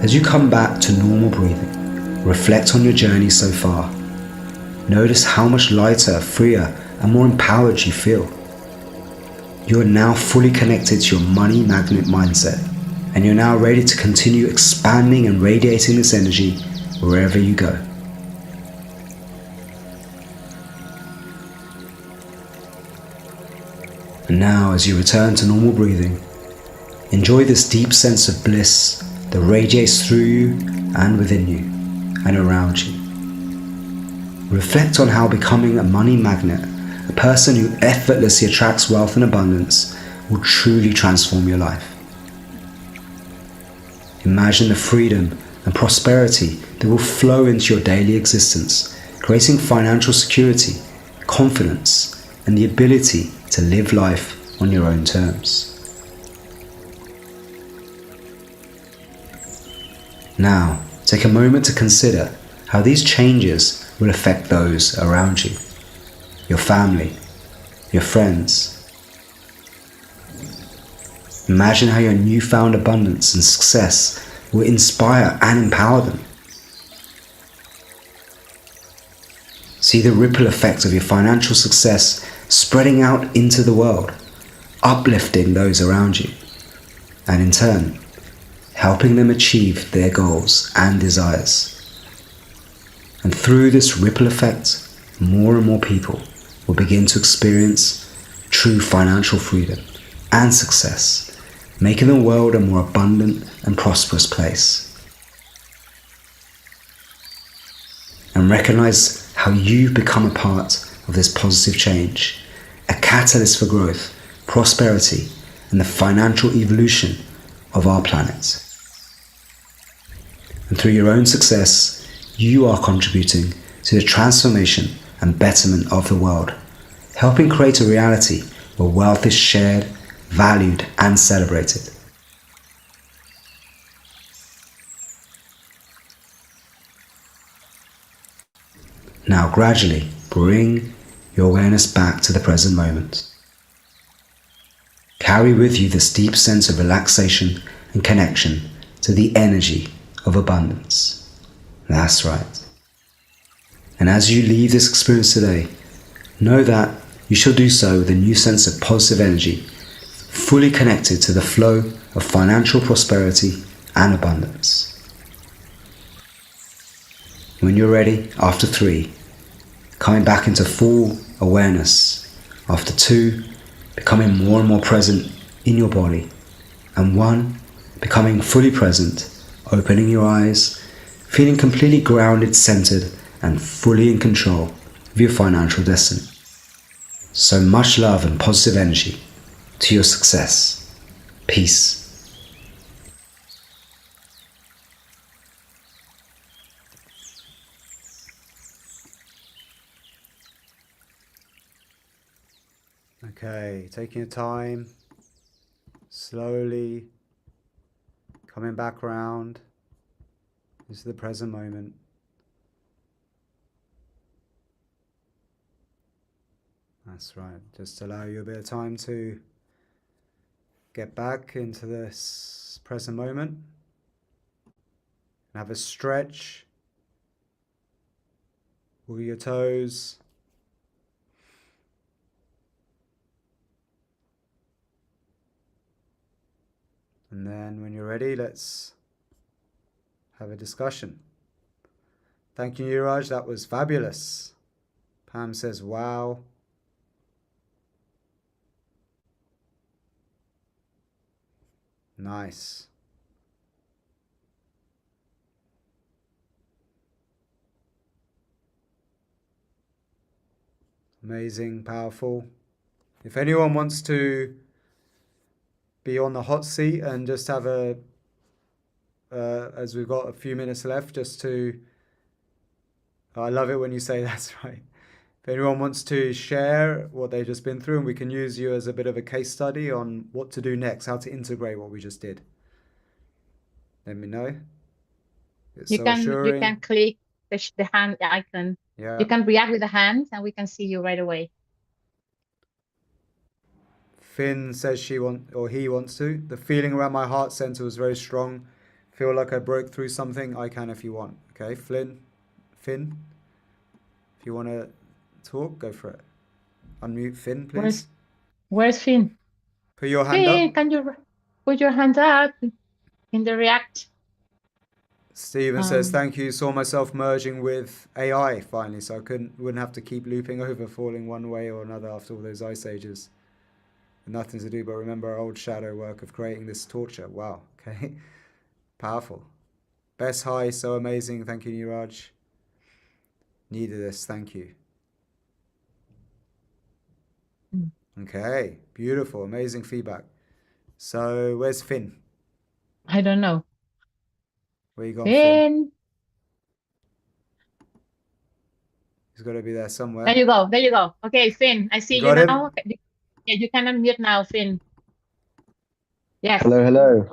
As you come back to normal breathing, reflect on your journey so far. Notice how much lighter, freer, and more empowered you feel. You are now fully connected to your money magnet mindset, and you're now ready to continue expanding and radiating this energy wherever you go. And now, as you return to normal breathing, enjoy this deep sense of bliss that radiates through you and within you and around you. Reflect on how becoming a money magnet, a person who effortlessly attracts wealth and abundance, will truly transform your life. Imagine the freedom and prosperity that will flow into your daily existence, creating financial security, confidence, and the ability to live life on your own terms. Now, take a moment to consider how these changes will affect those around you, your family, your friends. Imagine how your newfound abundance and success will inspire and empower them. See the ripple effect of your financial success spreading out into the world, uplifting those around you, and in turn, helping them achieve their goals and desires. And through this ripple effect, more and more people will begin to experience true financial freedom and success, making the world a more abundant and prosperous place. And recognize how you've become a part of this positive change, a catalyst for growth, prosperity, and the financial evolution of our planet. And through your own success, you are contributing to the transformation and betterment of the world, helping create a reality where wealth is shared, valued, and celebrated. Now gradually bring your awareness back to the present moment. carry with you this deep sense of relaxation and connection to the energy of abundance. That's right. And as you leave this experience today, know that you shall do so with a new sense of positive energy, fully connected to the flow of financial prosperity and abundance. When you're ready, after 3, coming back into full awareness. After 2, becoming more and more present in your body. And 1, becoming fully present, opening your eyes, feeling completely grounded, centered, and fully in control of your financial destiny. So much love and positive energy to your success. Peace. Okay, taking your time, slowly coming back around into the present moment. That's right. Just allow you a bit of time to get back into this present moment. Have a stretch. Wiggle your toes. And then when you're ready, let's have a discussion. Thank you, Niraj. That was fabulous. Pam says, wow. Nice. Amazing, powerful. If anyone wants to be on the hot seat and just have a, as we've got a few minutes left, just to, I love it when you say that's right. If anyone wants to share what they've just been through, and we can use you as a bit of a case study on what to do next, how to integrate what we just did. Let me know. It's You so can assuring. click the hand icon. Yeah. You can react with the hands, and we can see you right away. Finn says he wants to. The feeling around my heart center was very strong. Feel like I broke through something. I can if you want. Okay, Finn, if you want to talk, go for it. Unmute Finn, please. Where's Finn? Put your hand Finn, up. can you put your hand up in the react? Steven says, thank you. Saw myself merging with AI finally, so I wouldn't have to keep looping over, falling one way or another after all those ice ages. Nothing to do but remember our old shadow work of creating this torture. Wow, okay. Powerful. Best high, so amazing. Thank you, Niraj. Needed this, thank you. Okay, beautiful, amazing feedback. So, where's Finn? I don't know. Where you gone, Finn? He's got to be there somewhere. There you go. Okay, Finn, I see you now. Okay. Yeah, you can unmute now, Finn. Yes. Hello.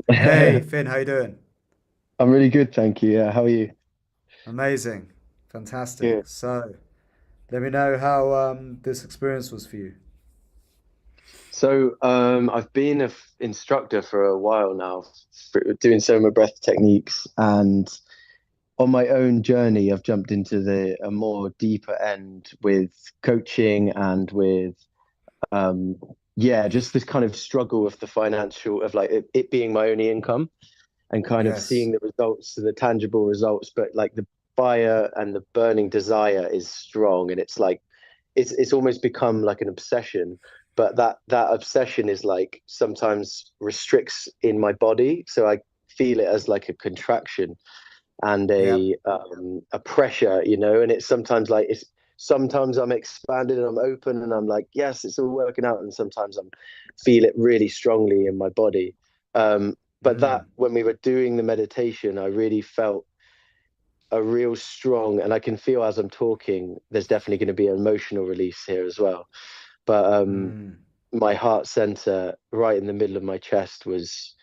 Hey, Finn, how you doing? I'm really good, thank you. Yeah, how are you? Amazing, fantastic. Good. So, let me know how this experience was for you. So, I've been an instructor for a while now, doing SOMA Breath techniques, and on my own journey, I've jumped into a more deeper end with coaching and with, just this kind of struggle with the financial, of like it being my only income, and kind of seeing the results, the tangible results, but like the fire and the burning desire is strong, and it's like it's almost become like an obsession. But that obsession is like sometimes restricts in my body, so I feel it as like a contraction and a pressure, and it's sometimes like sometimes I'm expanded and I'm open and I'm like, yes, it's all working out, and sometimes I'm feel it really strongly in my body. But that when we were doing the meditation, I really felt a real strong, and I can feel as I'm talking, there's definitely going to be an emotional release here as well. But my heart center right in the middle of my chest was,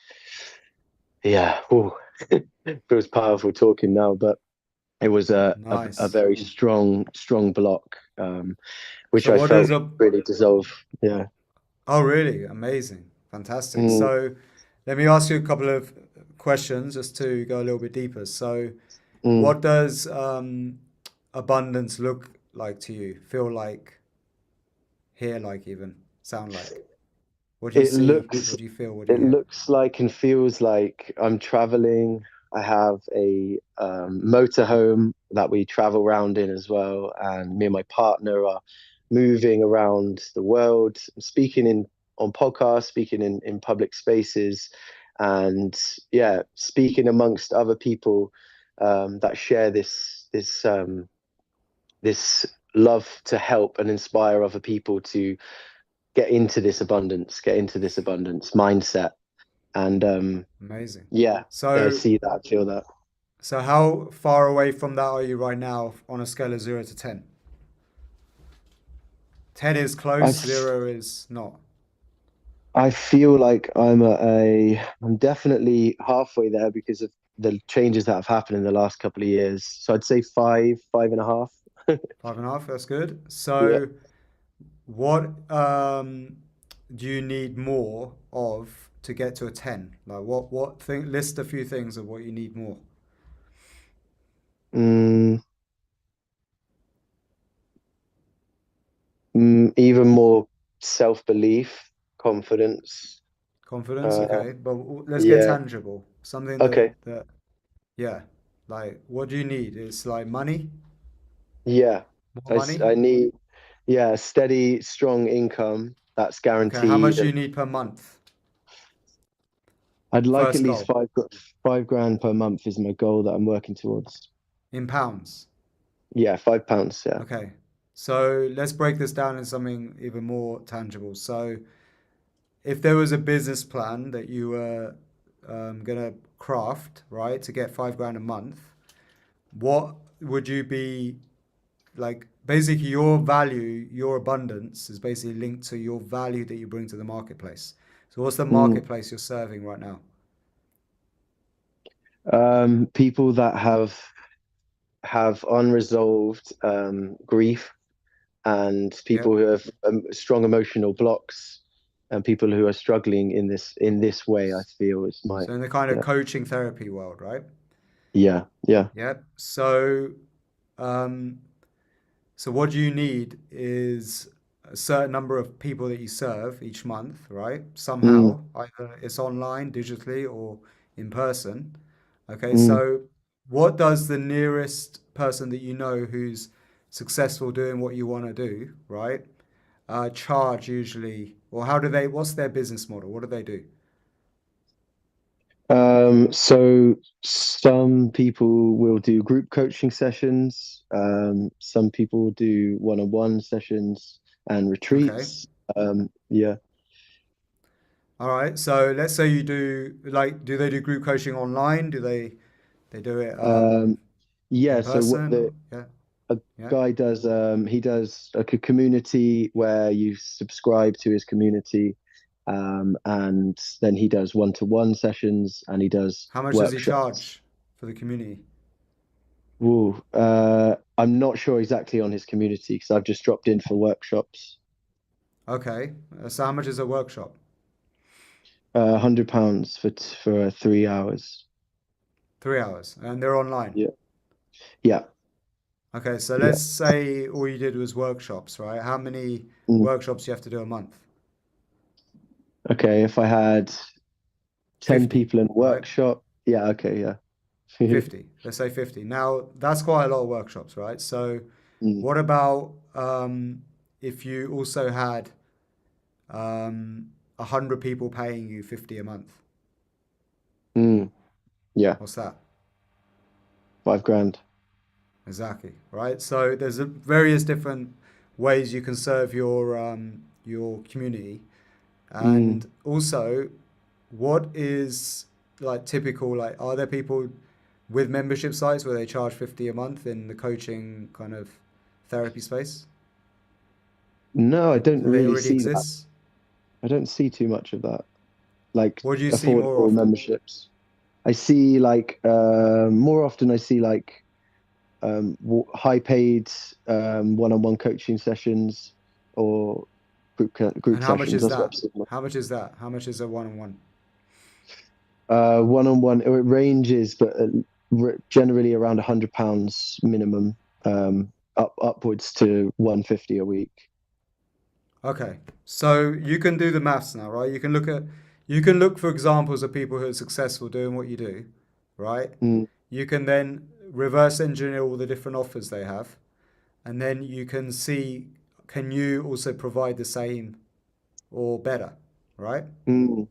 feels powerful talking now, but it was a very strong block, which I felt really dissolve. Yeah. Oh, really? Amazing. Fantastic. Mm, So let me ask you a couple of questions just to go a little bit deeper. So mm. what does abundance look like to you? Feel like, hear like even, sound like? What do you It see? looks What do you feel? What do you it hear? looks like and feels like I'm traveling. I have a motorhome that we travel around in as well, and me and my partner are moving around the world, speaking in on podcasts, speaking in public spaces, and yeah, speaking amongst other people that share this love to help and inspire other people to get into this abundance mindset. And Amazing. yeah, I So see that, feel that. so how far away from that are you right now on a scale of 0 to 10? 10 is I, close, f- 0 is not. I feel like I'm definitely halfway there because of the changes that have happened in the last couple of years. So I'd say five and a half. 5.5, that's good. Yeah. So what do you need more of to get to a 10? Like what thing, list a few things of what you need more. Mm, even more self-belief, confidence. Confidence, Uh, okay, but let's get yeah. tangible. Something Okay. that yeah, like what do you need? It's like money, Yeah. more money. I need, yeah, steady, strong income that's Okay, how guaranteed. much do And you need per month? I'd like at First least goal five grand per month is my goal that I'm working towards. in pounds. Yeah, £5. Yeah. Okay, so let's break this down in something even more tangible. So if there was a business plan that you were gonna craft, right, to get 5 grand a month, what would you be like? Basically, your value, your abundance is basically linked to your value that you bring to the marketplace. So, what's the Mm. marketplace you're serving right now? People that have unresolved grief and people Yep. who have strong emotional blocks and people who are struggling in this way, I feel is my So, in the kind of yeah coaching therapy world, right? yeah. Yep. So, um, so what you need is a certain number of people that you serve each month, right? Mm, Somehow, either it's online, digitally, or in person. Okay, mm. so what does the nearest person that you know who's successful doing what you want to do, right? Charge usually, or how do they, what's their business model? What do they do? So some people will do group coaching sessions. Some people do one-on-one sessions and Okay. retreats. Yeah. All right. So let's say you do like, do they do group coaching online? Do they do it Um, yeah. in So what person? the Or, yeah. a Yeah. guy does, he does like a community where you subscribe to his community, and then he does one-to-one sessions and he does How much does he workshops. charge for the community? Ooh, I'm not sure exactly on his community because I've just dropped in for workshops. Okay. So how much is a workshop? £100 for 3 hours. 3 hours. And they're online. Yeah, yeah, Okay. So yeah. let's say all you did was workshops, right? How many Mm. workshops do you have to do a month? Okay, if I had 10 50, people in right? workshop, yeah, okay, yeah. 50. Let's say 50. Now, that's quite a lot of workshops, right? So Mm, what about if you also had 100 people paying you 50 a month? mm, yeah, What's that? 5 grand. Exactly, right? So there's various different ways you can serve your community, Mm. and also, what is like typical? Like, are there people with membership sites where they charge 50 a month in the coaching kind of therapy space? No, I don't Do they really already see that. exist? I don't see too much of that. Like What do you see more affordable often? memberships. I see like more often I see like high paid one-on-one coaching sessions or And group how much sessions. is That's what that? I've seen. How much is that? How much is a one-on-one? One-on-one, it ranges, but generally around £100 minimum, upwards to 150 a week. Okay, so you can do the maths now, right? You can look for examples of people who are successful doing what you do, right? Mm, You can then reverse engineer all the different offers they have, and then you can see, can you also provide the same or better, right? mm,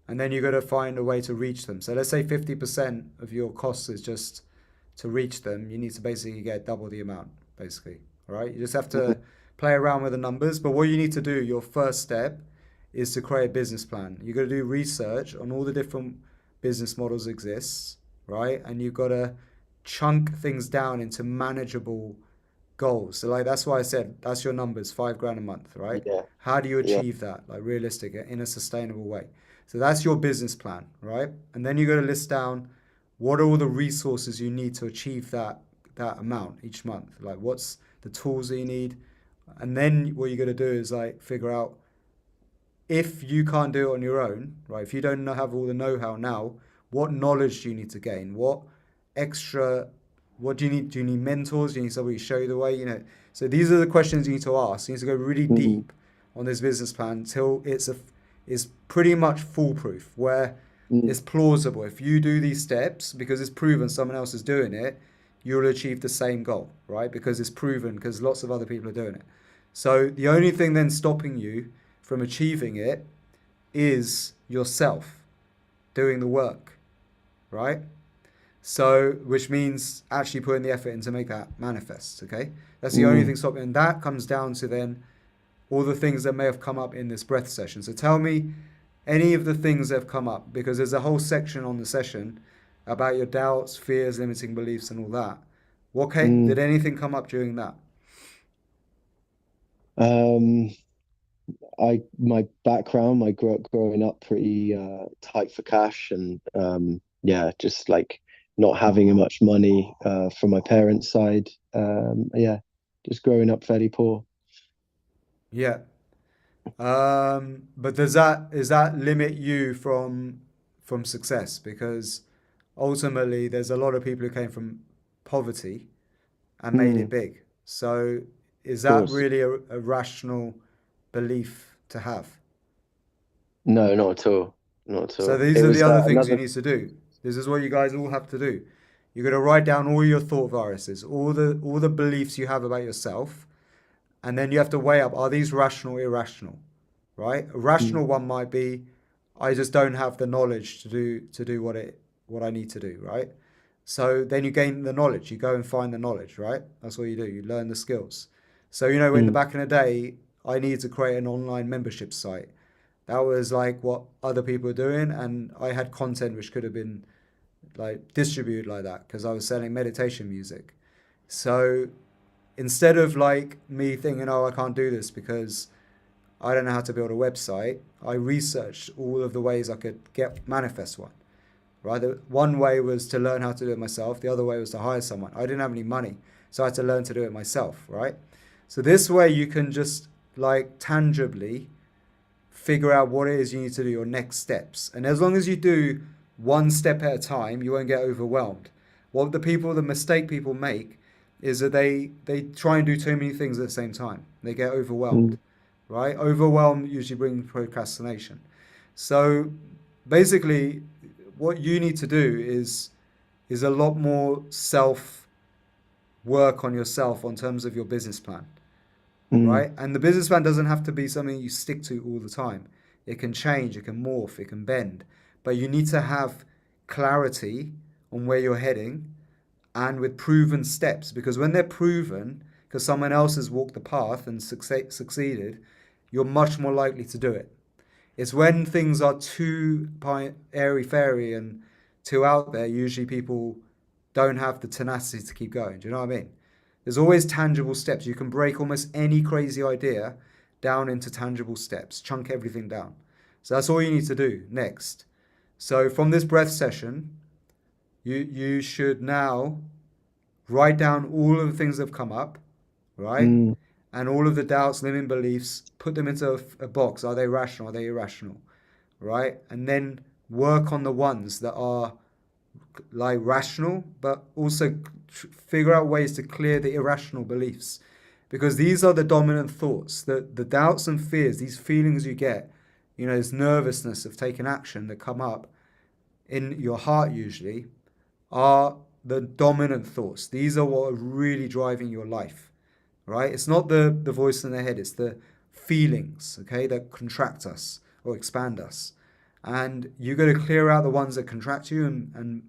And then you got to find a way to reach them. So let's say 50% of your costs is just to reach them. You need to basically get double the amount, basically, all right? You just have mhm, to play around with the numbers. But what you need to do, your first step, is to create a business plan. You got to do research on all the different business models exists, right? And you've got to chunk things down into manageable goals. So like that's why I said that's your numbers, 5 grand a month, right? yeah, How do you yeah. achieve that? Like realistic in a sustainable way. So that's your business plan, right? And then you got to list down what are all the resources you need to achieve that amount each month. Like what's the tools that you need? And then what you got to do is like figure out if you can't do it on your own, right? If you don't have all the know-how now, what knowledge do you need to gain? Extra, what do you need? Do you need mentors? Do you need somebody to show you the way? So these are the questions you need to ask. You need to go really Mm, deep on this business plan till it's pretty much foolproof, where mm, it's plausible. If you do these steps, because it's proven someone else is doing it, you'll achieve the same goal, right? Because it's proven, because lots of other people are doing it. So the only thing then stopping you from achieving it is yourself doing the work, right? So, which means actually putting the effort in to make that manifest, okay? That's the only mm. thing stopping. And that comes down to then all the things that may have come up in this breath session. So tell me any of the things that have come up, because there's a whole section on the session about your doubts, fears, limiting beliefs, and all that. Okay, Mm. did anything come up during that? Um, my background, growing up pretty tight for cash, and yeah, just like not having much money from my parents' side. Yeah, just growing up fairly poor. Yeah. But does that limit you from success? Because ultimately, there's a lot of people who came from poverty and made Mm, it big. So is of that course. really a rational belief to have? No, not at all. Not at So all. these It are the was other things you another. need to do. This is what you guys all have to do. You got to write down all your thought viruses, all the beliefs you have about yourself, and then you have to weigh up, are these rational or irrational? Right? A Mm, rational one might be, I just don't have the knowledge to do what I need to do, right? So then you gain the knowledge. You go and find the knowledge, right? That's what you do. You learn the skills. So in the mm, back in the day, I needed to create an online membership site. That was like what other people were doing, and I had content which could have been like distributed like that because I was selling meditation music. So instead of like me thinking, oh, I can't do this because I don't know how to build a website, I researched all of the ways I could get manifest one. Right, one way was to learn how to do it myself. The other way was to hire someone. I didn't have any money, so I had to learn to do it myself. Right, so this way you can just like tangibly figure out what it is you need to do, your next steps. And as long as you do one step at a time, you won't get overwhelmed. The mistake people make is that they try and do too many things at the same time. They get overwhelmed, mm, right? Overwhelm usually brings procrastination. So basically, what you need to do is a lot more self work on yourself on terms of your business plan, mm, right? And the business plan doesn't have to be something you stick to all the time. It can change, it can morph, it can bend, but you need to have clarity on where you're heading and with proven steps, because when they're proven, because someone else has walked the path and succeeded, you're much more likely to do it. It's when things are too airy fairy and too out there, usually people don't have the tenacity to keep going. Do you know what I mean? There's always tangible steps. You can break almost any crazy idea down into tangible steps, chunk everything down. So that's all you need to do next. So from this breath session, you should now write down all of the things that have come up, right? mm. and all of the doubts, limiting beliefs, put them into a box. Are they rational? Are they irrational? Right? And then work on the ones that are like rational, but also figure out ways to clear the irrational beliefs. Because these are the dominant thoughts, the doubts and fears, these feelings you get, this nervousness of taking action that come up in your heart usually, are the dominant thoughts. These are what are really driving your life, right? It's not the voice in the head, it's the feelings, okay, that contract us or expand us. And you got to clear out the ones that contract you and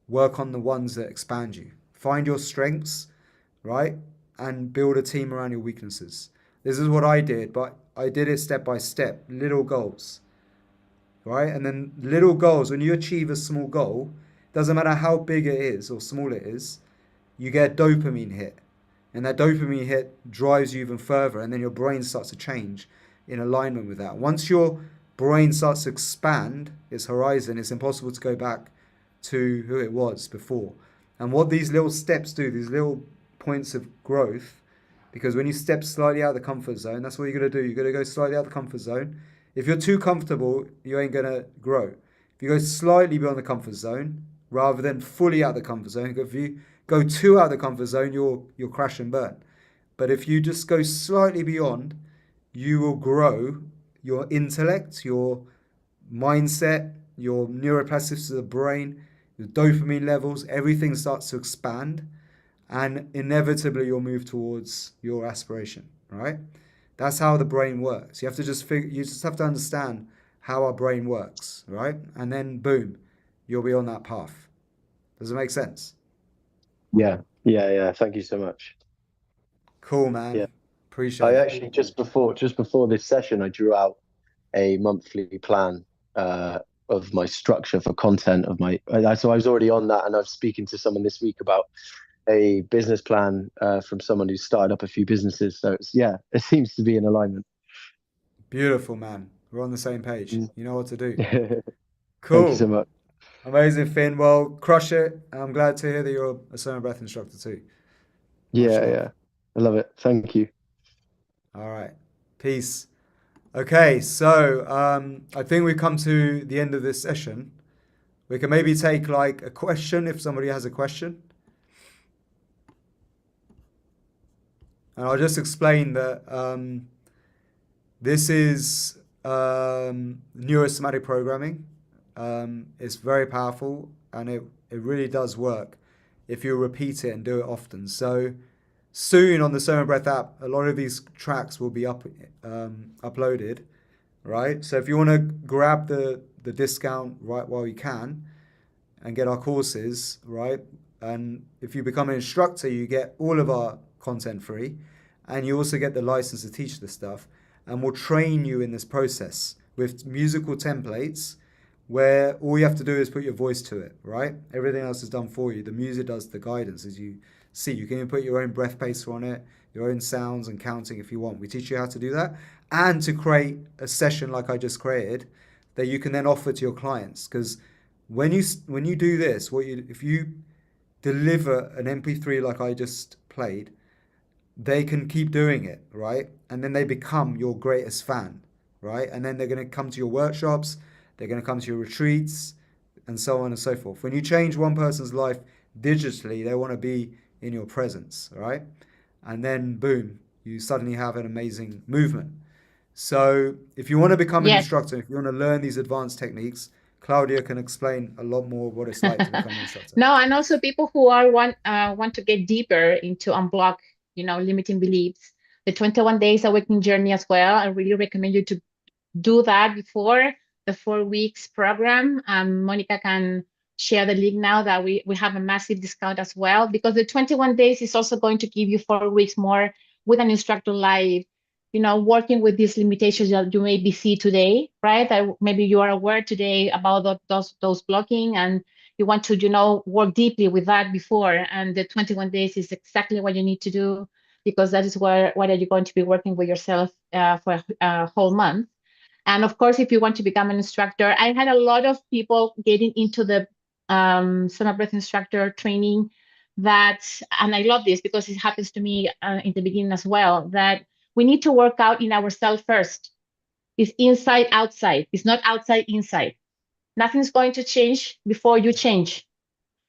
work on the ones that expand you. Find your strengths, right? And build a team around your weaknesses. This is what I did, but I did it step by step, little goals, right? And then little goals, when you achieve a small goal, doesn't matter how big it is or small it is, you get a dopamine hit. And that dopamine hit drives you even further, and then your brain starts to change in alignment with that. Once your brain starts to expand its horizon, it's impossible to go back to who it was before. And what these little steps do, these little points of growth, because when you step slightly out of the comfort zone, that's what you're going to do. You're going to go slightly out of the comfort zone. If you're too comfortable, you ain't going to grow. If you go slightly beyond the comfort zone, rather than fully out of the comfort zone, if you go too out of the comfort zone, you'll crash and burn. But if you just go slightly beyond, you will grow your intellect, your mindset, your neuroplasticity of the brain, your dopamine levels, everything starts to expand, and inevitably you'll move towards your aspiration, right? That's how the brain works. You have to you just have to understand how our brain works, right? And then boom, you'll be on that path. Does it make sense? Yeah. Thank you so much. Cool, man. Yeah. Appreciate I it. actually just before this session, I drew out a monthly plan of my structure for content of my. So I was already on that, and I was speaking to someone this week about a business plan from someone who's started up a few businesses. So it seems to be in alignment. Beautiful, man. We're on the same page. You know what to do. Thank you so Cool. much. Amazing, Finn. Well, crush it. I'm glad to hear that you're a SOMA Breath instructor too. Much love. Yeah. I love it. Thank you. All right. Peace. Okay, so I think we've come to the end of this session. We can maybe take like a question if somebody has a question. And I'll just explain that this is neurosomatic programming. It's very powerful, and it really does work if you repeat it and do it often. So soon on the SOMA Breath app, a lot of these tracks will be uploaded, right? So if you want to grab the discount right while you can and get our courses, right? And if you become an instructor, you get all of our content free, and you also get the license to teach this stuff. And we'll train you in this process with musical templates where all you have to do is put your voice to it, right? Everything else is done for you. The music does the guidance, as you see. You can even put your own breath pacer on it, your own sounds and counting if you want. We teach you how to do that, and to create a session like I just created that you can then offer to your clients. Because when you do this, if you deliver an MP3 like I just played, they can keep doing it, right? And then they become your greatest fan, right? And then they're going to come to your workshops, they're going to come to your retreats, and so on and so forth. When you change one person's life digitally, they want to be in your presence, right? And then boom, you suddenly have an amazing movement. So if you want to become an instructor, if you want to learn these advanced techniques, Claudia can explain a lot more what it's like to become an instructor. No, and also people who are want to get deeper into unblock, limiting beliefs. The 21 days awakening journey as well. I really recommend you to do that before the 4 weeks program. Monica can share the link now that we have a massive discount as well, because the 21 days is also going to give you 4 weeks more with an instructor live, working with these limitations that you maybe see today, right? That maybe you are aware today about those blocking, and you want to, work deeply with that before. And the 21 days is exactly what you need to do, because that is what are you going to be working with yourself for a whole month. And of course, if you want to become an instructor, I had a lot of people getting into the SOMA Breath instructor training and I love this because it happens to me in the beginning as well, that We need to work out in ourselves first. It's inside, outside. It's not outside, inside. Nothing's going to change before you change.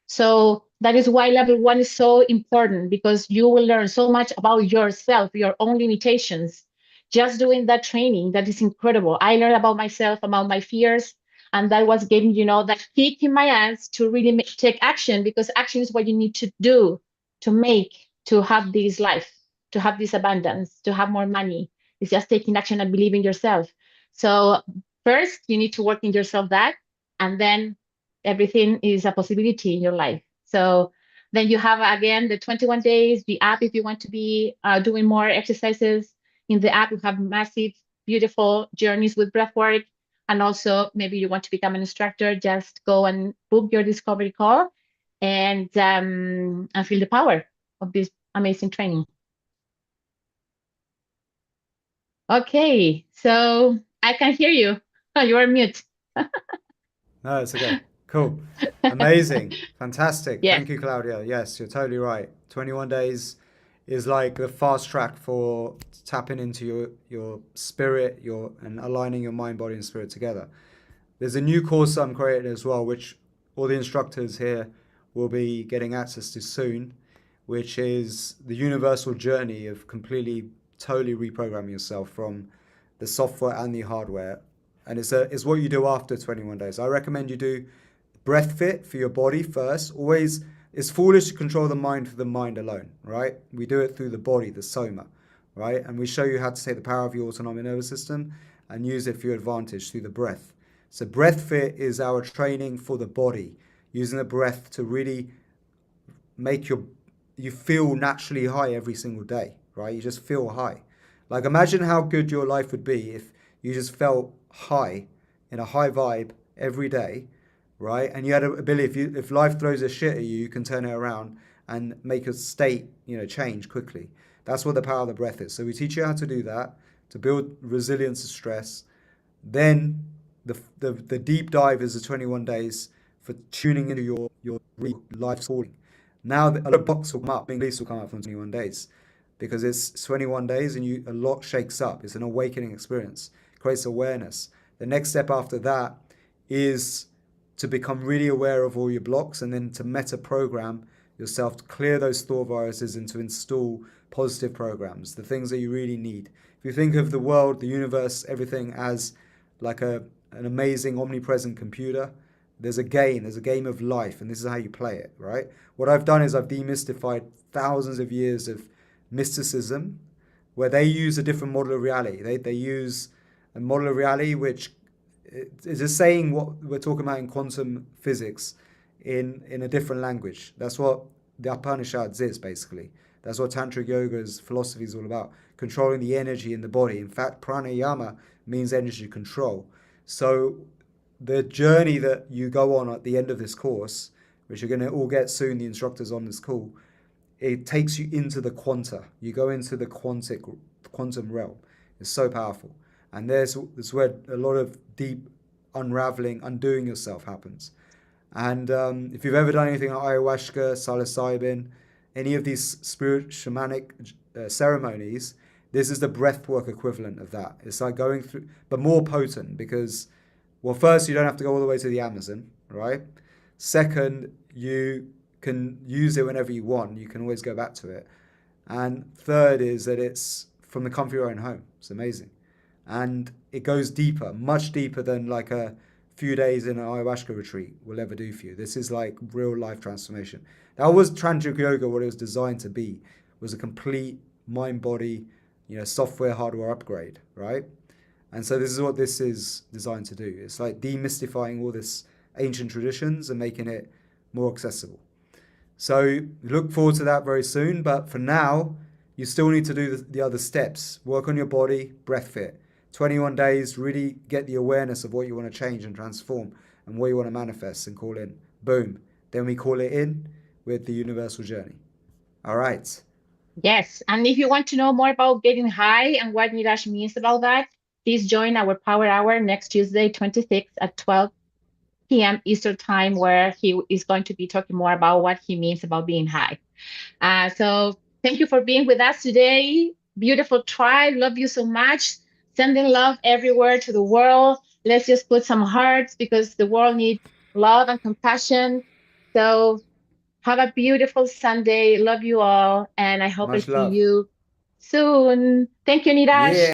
So that is why level 1 is so important, because you will learn so much about yourself, your own limitations. Just doing that training, that is incredible. I learned about myself, about my fears, and that was giving, that kick in my ass to really take action, because action is what you need to do to have this life, to have this abundance, to have more money. It's just taking action and believing yourself. So first, you need to work in yourself that, and then everything is a possibility in your life. So then you have, again, the 21 days, the app, if you want to be doing more exercises. In the app, you have massive, beautiful journeys with breathwork. And also, maybe you want to become an instructor, just go and book your discovery call and feel the power of this amazing training. Okay, so I can hear you. Oh, you are mute. No, it's okay. Cool. Amazing. Fantastic. Yes. Thank you, Claudia. Yes, you're totally right. 21 days is like the fast track for tapping into your spirit, and aligning your mind, body, and spirit together. There's a new course I'm creating as well, which all the instructors here will be getting access to soon, which is the universal journey of totally reprogramming yourself from the software and the hardware. And it's what you do after 21 days. I recommend you do breath fit for your body first. Always, it's foolish to control the mind for the mind alone, right? We do it through the body, the SOMA, right? And we show you how to take the power of your autonomic nervous system and use it for your advantage through the breath. So breath fit is our training for the body, using the breath to really make you feel naturally high every single day, right? You just feel high. Like, imagine how good your life would be if you just felt high, in a high vibe every day, right? And you had an ability, if life throws a shit at you, you can turn it around and make your state, change quickly. That's what the power of the breath is. So we teach you how to do that, to build resilience to stress. Then the deep dive is the 21 days for tuning into your life's calling. Now a lot of box will come up, English will come up from 21 days, because it's 21 days and a lot shakes up. It's an awakening experience, creates awareness. The next step after that is to become really aware of all your blocks, and then to meta program yourself to clear those thought viruses and to install positive programs, the things that you really need. If you think of the world, the universe, everything as like an amazing omnipresent computer, there's a game of life, and this is how you play it, right? What I've done is I've demystified thousands of years of mysticism, where they use a different model of reality. They use a model of reality which is just saying what we're talking about in quantum physics in a different language. That's what the Upanishads is, basically. That's what Tantric Yoga's philosophy is all about, controlling the energy in the body. In fact, pranayama means energy control. So the journey that you go on at the end of this course, which you're going to all get soon, the instructors on this call, it takes you into the quanta. You go into the quantum realm. It's so powerful. And there's where a lot of deep unraveling, undoing yourself happens. And if you've ever done anything like ayahuasca, psilocybin, any of these spirit shamanic ceremonies, this is the breathwork equivalent of that. It's like going through, but more potent, because, well, first, you don't have to go all the way to the Amazon, right? Second, you can use it whenever you want. You can always go back to it. And third is that it's from the comfort of your own home. It's amazing. And it goes deeper, much deeper than like a few days in an ayahuasca retreat will ever do for you. This is like real life transformation. That was Tantric Yoga. What it was designed to be was a complete mind body, software hardware upgrade, right? And so this is what this is designed to do. It's like demystifying all this ancient traditions and making it more accessible. So look forward to that very soon. But for now, you still need to do the other steps. Work on your body, breath fit. 21 days, really get the awareness of what you want to change and transform and what you want to manifest and call in. Boom. Then we call it in with the universal journey. All right. Yes. And if you want to know more about getting high and what Niraj means about that, please join our Power Hour next Tuesday, 26th at 12 p.m. Eastern Time, where he is going to be talking more about what he means about being high. So thank you for being with us today. beautiful tribe. Love you so much. Sending love everywhere to the world. Let's just put some hearts because the world needs love and compassion. So have a beautiful Sunday. Love you all. And I hope I Much see love. you soon. Thank you, Niraj. Yeah.